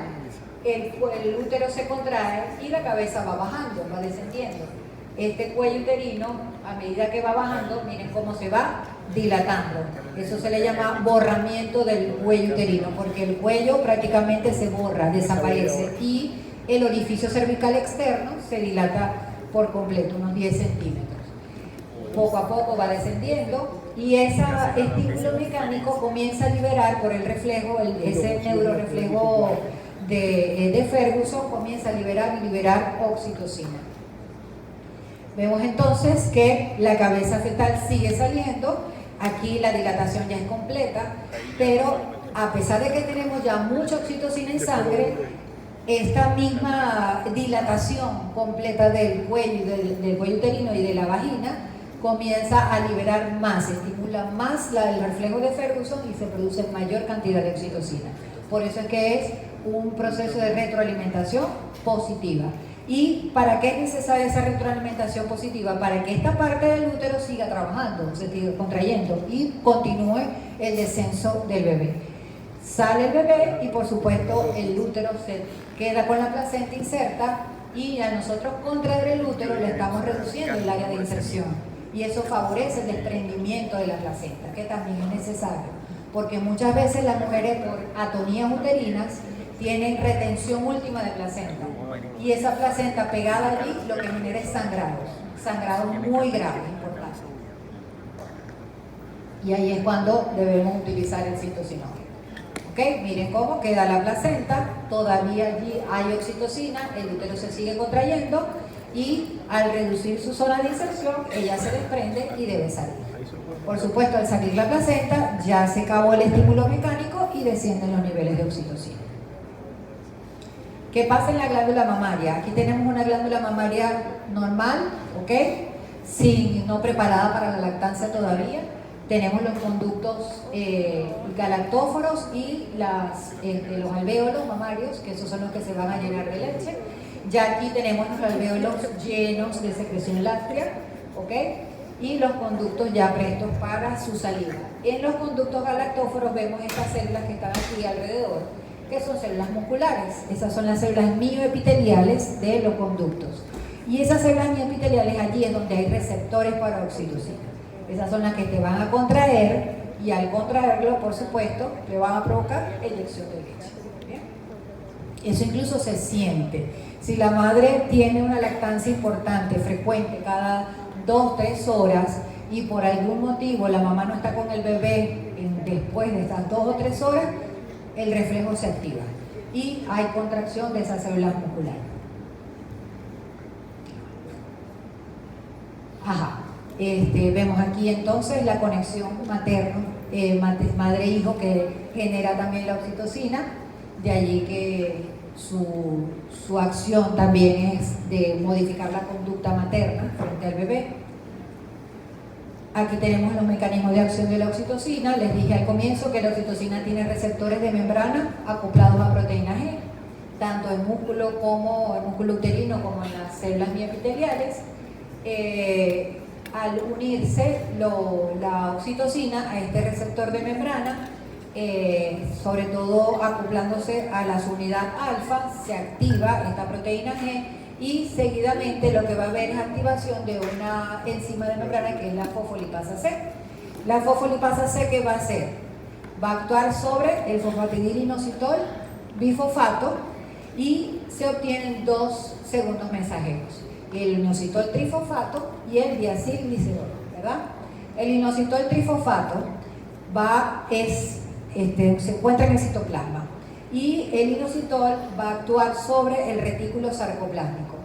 el útero se contrae y la cabeza va bajando, va descendiendo. Este cuello uterino, a medida que va bajando, miren cómo se va dilatando. Eso se le llama borramiento del cuello uterino, porque el cuello prácticamente se borra, desaparece, y el orificio cervical externo se dilata por completo, unos 10 centímetros. Poco a poco va descendiendo y ese estímulo mecánico comienza a liberar por el reflejo, ese neuroreflejo de Ferguson comienza a liberar oxitocina. Vemos entonces que la cabeza fetal sigue saliendo, aquí la dilatación ya es completa, pero a pesar de que tenemos ya mucha oxitocina en sangre, esta misma dilatación completa del cuello uterino y de la vagina comienza a liberar más, estimula más el reflejo de Ferguson y se produce mayor cantidad de oxitocina. Por eso es que es un proceso de retroalimentación positiva. ¿Y para qué es necesaria esa retroalimentación positiva? Para que esta parte del útero siga trabajando, se siga contrayendo y continúe el descenso del bebé. Sale el bebé y por supuesto el útero se queda con la placenta inserta y a nosotros contraer el útero le estamos reduciendo el área de inserción y eso favorece el desprendimiento de la placenta, que también es necesario, porque muchas veces las mujeres por atonías uterinas tienen retención última de placenta y esa placenta pegada allí lo que genera es sangrados muy graves, importantes. Y ahí es cuando debemos utilizar el citocinol. ¿Ok? Miren cómo queda la placenta, todavía allí hay oxitocina, el útero se sigue contrayendo y al reducir su zona de inserción, ella se desprende y debe salir. Por supuesto, al salir la placenta, ya se acabó el estímulo mecánico y descienden los niveles de oxitocina. ¿Qué pasa en la glándula mamaria? Aquí tenemos una glándula mamaria normal, ¿ok? No preparada para la lactancia todavía. Tenemos los conductos galactóforos y los alvéolos mamarios, que esos son los que se van a llenar de leche. Ya aquí tenemos los alvéolos llenos de secreción láctea, ¿ok? Y los conductos ya prestos para su salida. En los conductos galactóforos vemos estas células que están aquí alrededor, que son células musculares. Esas son las células mioepiteliales de los conductos. Y esas células mioepiteliales allí es donde hay receptores para oxitocina. Esas son las que te van a contraer y al contraerlo, por supuesto, le van a provocar eyección de leche. ¿Bien? Eso incluso se siente. Si la madre tiene una lactancia importante, frecuente, cada 2-3 horas y por algún motivo la mamá no está con el bebé después de estas 2 o 3 horas, el reflejo se activa y hay contracción de esas células musculares. Ajá. Vemos aquí entonces la conexión madre-hijo que genera también la oxitocina, de allí que su acción también es de modificar la conducta materna frente al bebé. Aquí tenemos los mecanismos de acción de la oxitocina. Les dije al comienzo que la oxitocina tiene receptores de membrana acoplados a proteína G, tanto en músculo uterino como en las células mioepiteliales. Al unirse la oxitocina a este receptor de membrana, sobre todo acoplándose a la subunidad alfa, se activa esta proteína G y seguidamente lo que va a haber es activación de una enzima de membrana que es la fosfolipasa C. La fosfolipasa C, ¿qué va a hacer? Va a actuar sobre el fosfatidilinositol bifosfato y se obtienen 2 segundos mensajeros, el inositol trifosfato y el diacilglicerol, ¿verdad? El inositol trifosfato se encuentra en el citoplasma y el inositol va a actuar sobre el retículo sarcoplásmico.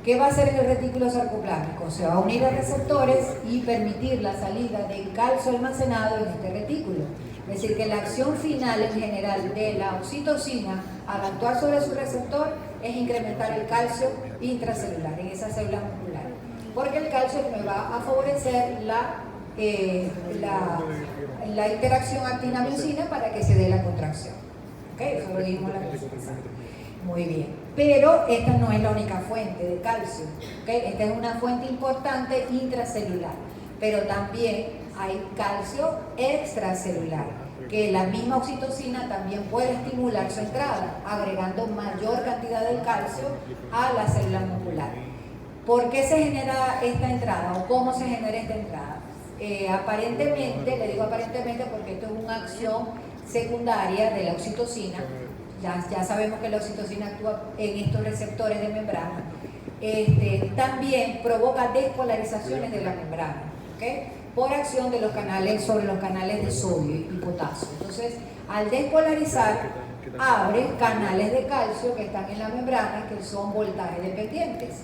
¿Qué va a hacer el retículo sarcoplásmico? Se va a unir a receptores y permitir la salida del calcio almacenado en este retículo. Es decir, que la acción final en general de la oxitocina al actuar sobre su receptor es incrementar el calcio intracelular en esas células musculares, porque el calcio me va a favorecer la interacción actina-miosina para que se dé la contracción. ¿Ok? Eso lo dijimos la clase pasada. Muy bien. Pero esta no es la única fuente de calcio. ¿Ok? Esta es una fuente importante intracelular, pero también hay calcio extracelular, que la misma oxitocina también puede estimular su entrada, agregando mayor cantidad de calcio a las células musculares. ¿Por qué se genera esta entrada o cómo se genera esta entrada? Aparentemente, le digo aparentemente porque esto es una acción secundaria de la oxitocina. Ya sabemos que la oxitocina actúa en estos receptores de membrana. También provoca despolarizaciones de la membrana, ¿okay? Por acción de los canales sobre los canales de sodio y potasio. Entonces, al despolarizar, abre canales de calcio que están en la membrana, que son voltaje dependientes.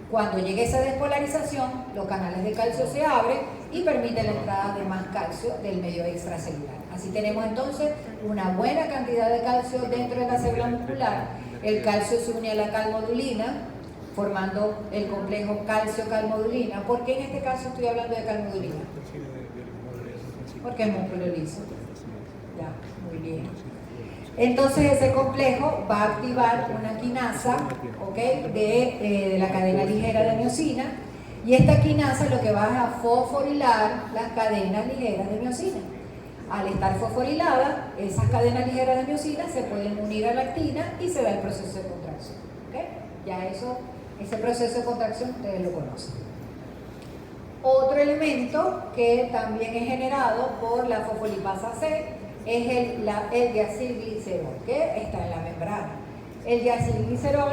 Cuando llegue esa despolarización, los canales de calcio se abren y permiten la entrada de más calcio del medio extracelular. Así tenemos entonces una buena cantidad de calcio dentro de la célula muscular. El calcio se une a la calmodulina, formando el complejo calcio-calmodulina. ¿Por qué en este caso estoy hablando de calmodulina? Porque es músculo liso. Ya, muy bien. Entonces ese complejo va a activar una quinasa, ¿okay? de la cadena ligera de miosina, y esta quinasa lo que va a fosforilar las cadenas ligeras de miosina. Al estar fosforilada, esas cadenas ligeras de miosina se pueden unir a la actina y se da el proceso de contracción. ¿Okay? Ya ese proceso de contracción ustedes lo conocen. Otro elemento que también es generado por la fosfolipasa C es el diacilglicerol, que está en la membrana. El diacilglicerol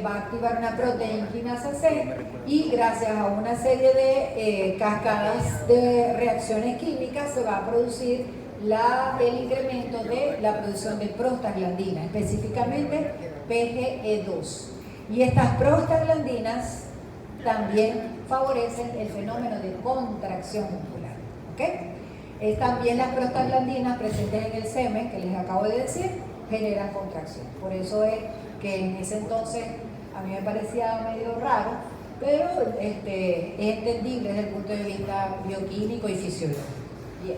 va a activar una proteína quinasa C y gracias a una serie de cascadas de reacciones químicas se va a producir el incremento de la producción de prostaglandina, específicamente PGE2. Y estas prostaglandinas también favorecen el fenómeno de contracción muscular. ¿Okay? También las prostaglandinas presentes en el semen, que les acabo de decir, generan contracción. Por eso es que en ese entonces a mí me parecía medio raro, pero es entendible desde el punto de vista bioquímico y fisiológico. Bien.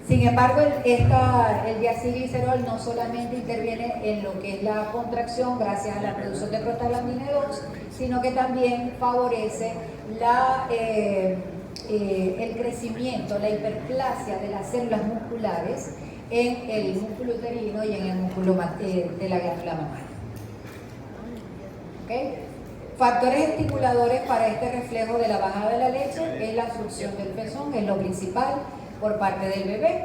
Sin embargo, el diacilglicerol no solamente interviene en lo que es la contracción gracias a la producción de prostaglandina 2, sino que también favorece el crecimiento, la hiperplasia de las células musculares en el músculo uterino y en el músculo de la glándula mamaria. ¿Okay? Factores estimuladores para este reflejo de la bajada de la leche es la succión del pezón, es lo principal por parte del bebé.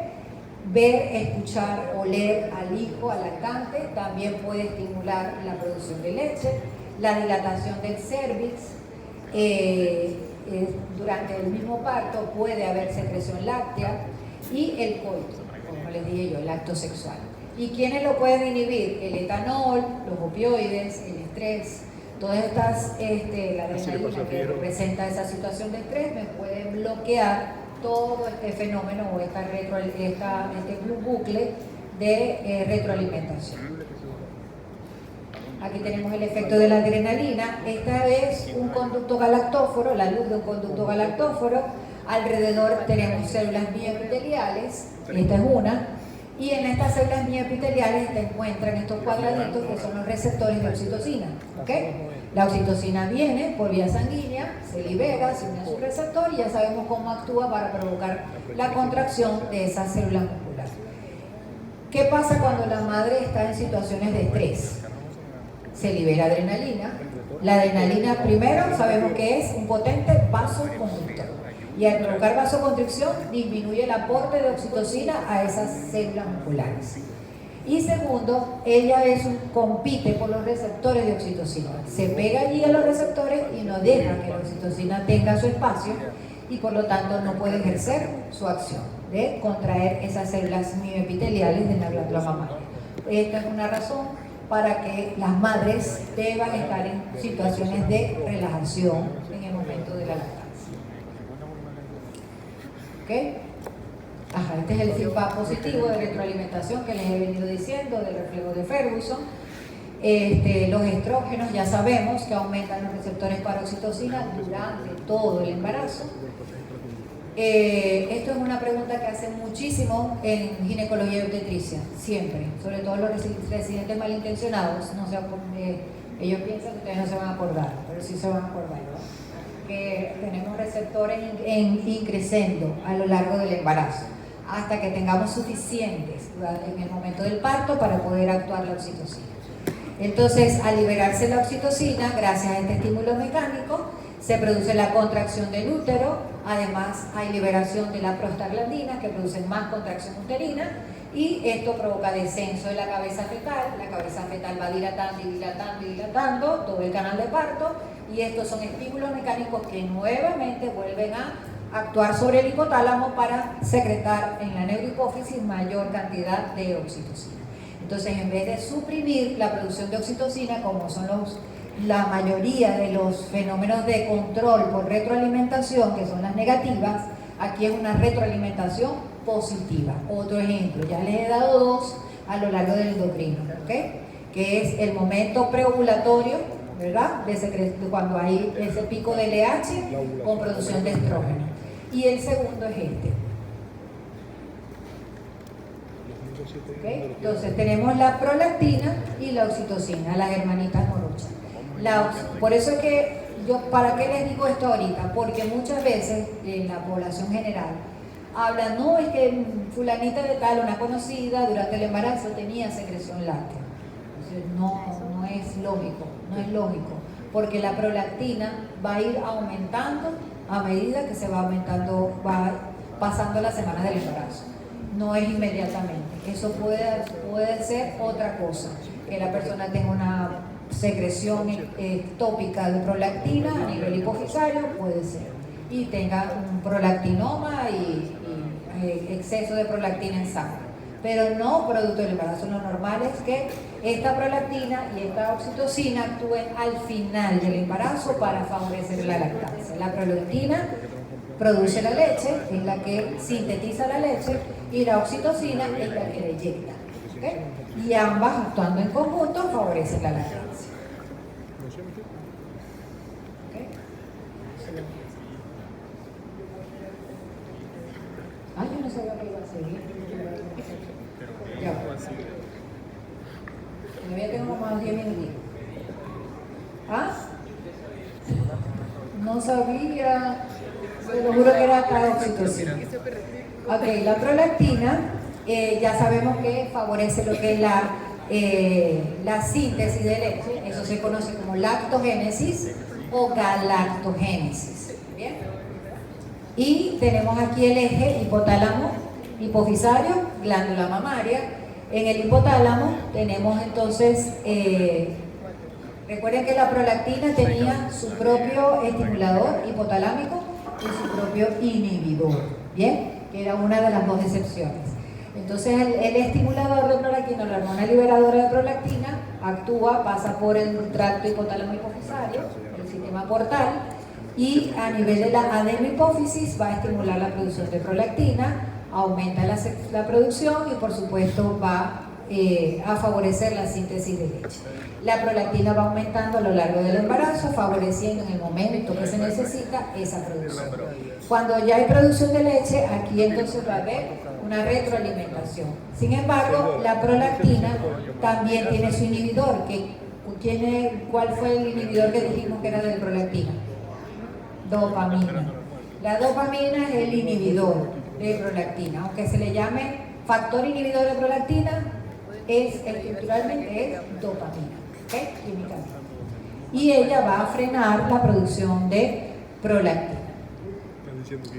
Ver, escuchar, oler al hijo, al lactante, también puede estimular la producción de leche. La dilatación del cérvix, durante el mismo parto puede haber secreción láctea, y el coito, como les dije yo, el acto sexual. ¿Y quiénes lo pueden inhibir? El etanol, los opioides, el estrés, todas estas, la adrenalina que representa esa situación de estrés me pueden bloquear todo este fenómeno o este bucle de retroalimentación. Aquí tenemos el efecto de la adrenalina. Esta es un conducto galactóforo, la luz de un conducto galactóforo. Alrededor tenemos células bioepiteliales, esta es una, y en estas células bioepiteliales se encuentran estos cuadraditos que son los receptores de oxitocina. ¿Okay? La oxitocina viene por vía sanguínea, se libera, se une a su receptor y ya sabemos cómo actúa para provocar la contracción de esas células musculares. ¿Qué pasa cuando la madre está en situaciones de estrés? Se libera adrenalina. La adrenalina, primero, sabemos que es un potente vasoconstrictor. Y al provocar vasoconstricción, disminuye el aporte de oxitocina a esas células musculares. Y segundo, ella compite por los receptores de oxitocina. Se pega allí a los receptores y no deja que la oxitocina tenga su espacio y por lo tanto no puede ejercer su acción de contraer esas células mioepiteliales de la glándula mamaria. Esta es una razón para que las madres deban estar en situaciones de relajación en el momento de la lactancia. ¿Ok? Ajá, este es el feedback positivo de retroalimentación que les he venido diciendo, del reflejo de Ferguson. Los estrógenos ya sabemos que aumentan los receptores para oxitocina durante todo el embarazo. Esto es una pregunta que hacen muchísimo en ginecología y obstetricia, siempre, sobre todo los residentes malintencionados. No sé, ellos piensan que ustedes no se van a acordar, pero sí se van a acordar, ¿no? Que tenemos receptores increciendo a lo largo del embarazo, hasta que tengamos suficientes en el momento del parto para poder actuar la oxitocina. Entonces, al liberarse la oxitocina, gracias a este estímulo mecánico, se produce la contracción del útero, además hay liberación de la prostaglandina que producen más contracción uterina y esto provoca descenso de la cabeza fetal va dilatando y dilatando y dilatando todo el canal de parto y estos son estímulos mecánicos que nuevamente vuelven a actuar sobre el hipotálamo para secretar en la neurohipófisis mayor cantidad de oxitocina. Entonces, en vez de suprimir la producción de oxitocina, como son la mayoría de los fenómenos de control por retroalimentación, que son las negativas, aquí es una retroalimentación positiva. Otro ejemplo, ya les he dado dos a lo largo del endocrino, ¿okay? Que es el momento preovulatorio, ¿verdad? Cuando hay ese pico de LH con producción de estrógeno. Y el segundo es este. ¿Okay? Entonces tenemos la prolactina y la oxitocina, las hermanitas morochas. Por eso es que ¿para qué les digo esto ahorita? Porque muchas veces en la población general hablan, no, es que fulanita de tal, una conocida, durante el embarazo tenía secreción láctea. Entonces no es lógico, porque la prolactina va a ir aumentando a medida que se va aumentando, va pasando las semanas del embarazo. No es inmediatamente. Eso puede ser otra cosa, que la persona tenga una secreción ectópica de prolactina a nivel hipofisario, puede ser, y tenga un prolactinoma y exceso de prolactina en sangre, pero no producto del embarazo. Lo normal es que esta prolactina y esta oxitocina actúen al final del embarazo para favorecer la lactancia. La prolactina produce la leche, es la que sintetiza la leche, y la oxitocina es la que la inyecta, ¿okay? Y ambas actuando en conjunto favorecen la lactancia. ¿Okay? Yo no sabía que iba a seguir. Ya. Todavía tengo más de 10 minutos. No sabía. Se lo juro que era cada oxitocina. Ok, la prolactina ya sabemos que favorece lo que es la síntesis de leche. Eso se conoce como lactogénesis o galactogénesis. ¿Bien? Y tenemos aquí el eje hipotálamo, hipofisario, glándula mamaria. En el hipotálamo tenemos entonces, recuerden que la prolactina tenía su propio estimulador hipotalámico y su propio inhibidor, ¿bien? Que era una de las dos excepciones. Entonces el estimulador de prolactina, la hormona liberadora de prolactina, pasa por el tracto hipotálamo hipofisario, el sistema portal, y a nivel de la adenohipófisis va a estimular la producción de prolactina, aumenta la producción y por supuesto va a favorecer la síntesis de leche. La prolactina va aumentando a lo largo del embarazo, favoreciendo en el momento que se necesita esa producción. Cuando ya hay producción de leche, aquí entonces va a haber una retroalimentación. Sin embargo, la prolactina también tiene su inhibidor. ¿Cuál fue el inhibidor que dijimos que era de prolactina? Dopamina. La dopamina es el inhibidor de prolactina, aunque se le llame factor inhibidor de prolactina, estructuralmente es dopamina, ¿okay? Químicamente. Y ella va a frenar la producción de prolactina.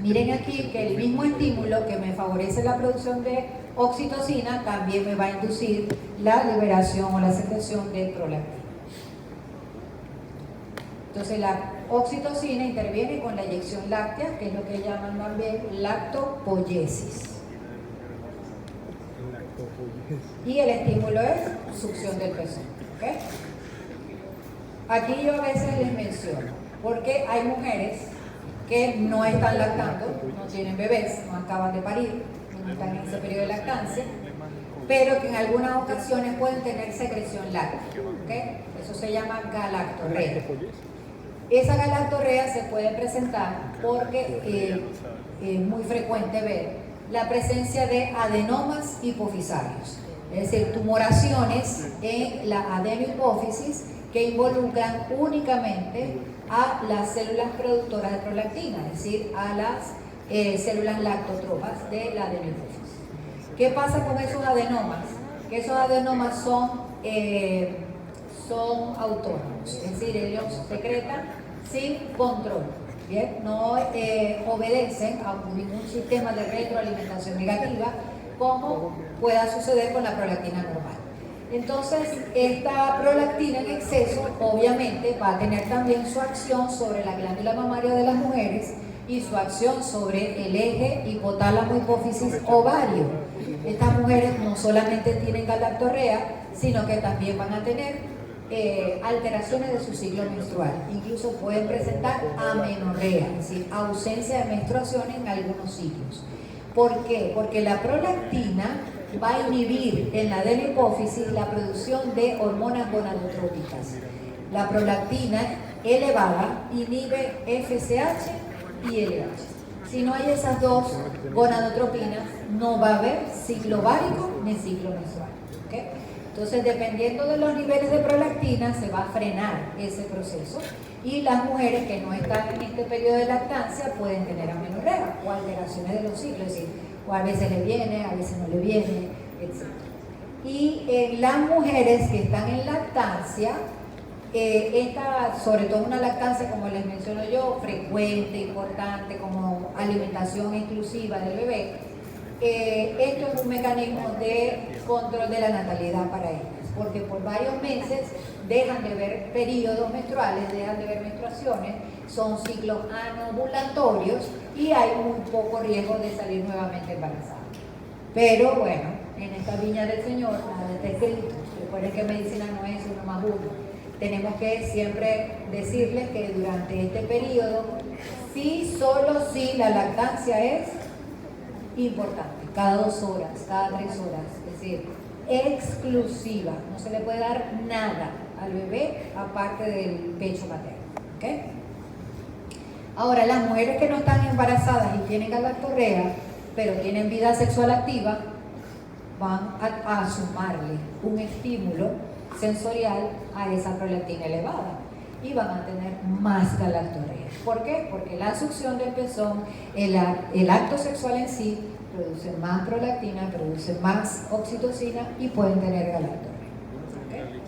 Miren aquí que el mismo estímulo que me favorece la producción de oxitocina también me va a inducir la liberación o la secreción de prolactina. Entonces la oxitocina interviene con la eyección láctea, que es lo que llaman también lactopoiesis. Y el estímulo es succión del pezón. ¿Okay? Aquí yo a veces les menciono, porque hay mujeres que no están lactando, no tienen bebés, no acaban de parir, no están en ese periodo de lactancia, pero que en algunas ocasiones pueden tener secreción láctea, ¿okay? Eso se llama galactorrea. Esa galactorrea se puede presentar porque es muy frecuente ver la presencia de adenomas hipofisarios, es decir, tumoraciones en la adenohipófisis que involucran únicamente a las células productoras de prolactina, es decir, a las células lactotropas de la adenohipófisis. ¿Qué pasa con esos adenomas? Que esos adenomas son autónomos, es decir, ellos secretan sin control, ¿bien? No obedecen a ningún sistema de retroalimentación negativa como pueda suceder con la prolactina normal. Entonces, esta prolactina en exceso obviamente va a tener también su acción sobre la glándula mamaria de las mujeres y su acción sobre el eje hipotálamo hipófisis ovario. Estas mujeres no solamente tienen galactorrea, sino que también van a tener alteraciones de su ciclo menstrual, incluso pueden presentar amenorrea, es decir, ausencia de menstruación en algunos ciclos. ¿Por qué? Porque la prolactina va a inhibir en la adenohipófisis la producción de hormonas gonadotrópicas. La prolactina elevada inhibe FSH y LH. Si no hay esas dos gonadotropinas, no va a haber ciclo ovárico ni ciclo menstrual, ¿okay? Entonces, dependiendo de los niveles de prolactina, se va a frenar ese proceso y las mujeres que no están en este periodo de lactancia pueden tener amenorrea o alteraciones de los ciclos, es decir, o a veces le viene, a veces no le viene, etc. Y en las mujeres que están en lactancia, sobre todo una lactancia, como les menciono yo, frecuente, importante, como alimentación exclusiva del bebé, esto es un mecanismo de control de la natalidad para ellas, porque por varios meses dejan de ver periodos menstruales, dejan de ver menstruaciones, son ciclos anovulatorios y hay muy poco riesgo de salir nuevamente embarazadas. Pero bueno, en esta viña del Señor nada está escrito. Recuerden que medicina no es 1 más 1. Tenemos que siempre decirles que durante este periodo, sí, solo si la lactancia es importante, cada 2 horas, cada 3 horas, es decir, exclusiva, no se le puede dar nada al bebé aparte del pecho materno, ¿okay? Ahora, las mujeres que no están embarazadas y tienen galactorrea, pero tienen vida sexual activa, van a sumarle un estímulo sensorial a esa prolactina elevada y van a tener más galactorrea. ¿Por qué? Porque la succión del pezón, el acto sexual en sí, produce más prolactina, produce más oxitocina y pueden tener galactorrea. ¿Okay?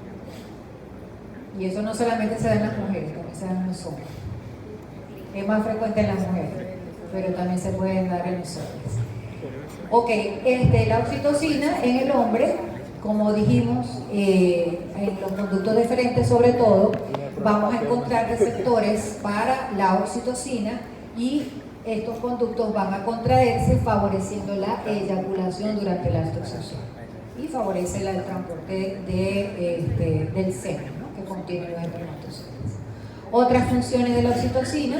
Y eso no solamente se da en las mujeres, también se da en los hombres. Es más frecuente en las mujeres, pero también se pueden dar en los hombres. Ok, la oxitocina en el hombre, como dijimos, en los conductos deferentes sobre todo, vamos a encontrar receptores para la oxitocina y estos conductos van a contraerse favoreciendo la eyaculación durante la acto sexual y favorece el transporte del semen, ¿no?, que contiene los espermatozoides. Otras funciones de la oxitocina,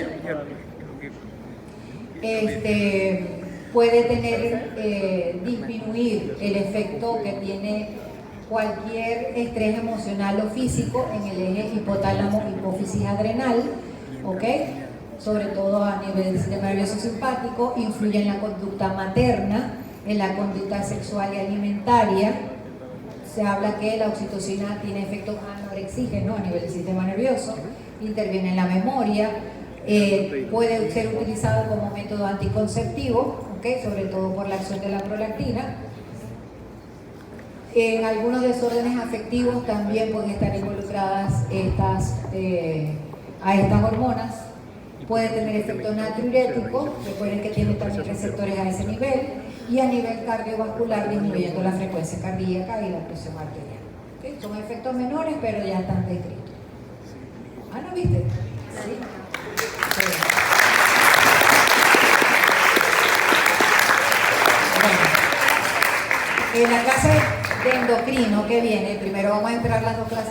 puede disminuir el efecto que tiene cualquier estrés emocional o físico en el eje hipotálamo hipófisis adrenal, ¿ok? Sobre todo a nivel del sistema nervioso simpático, influye en la conducta materna, en la conducta sexual y alimentaria. Se habla que la oxitocina tiene efectos anorexígenos a nivel del sistema nervioso, interviene en la memoria, puede ser utilizado como método anticonceptivo, ¿okay?, sobre todo por la acción de la prolactina. En algunos desórdenes afectivos también pueden estar involucradas a estas hormonas. Puede tener efecto natriurético, recuerden que tiene también receptores a ese nivel, y a nivel cardiovascular disminuyendo la frecuencia cardíaca y la presión arterial. ¿Okay? Son efectos menores, pero ya están descritos. ¿Ah, no viste? ¿Sí? Bueno, en la clase de endocrino que viene, primero vamos a entrar las dos clases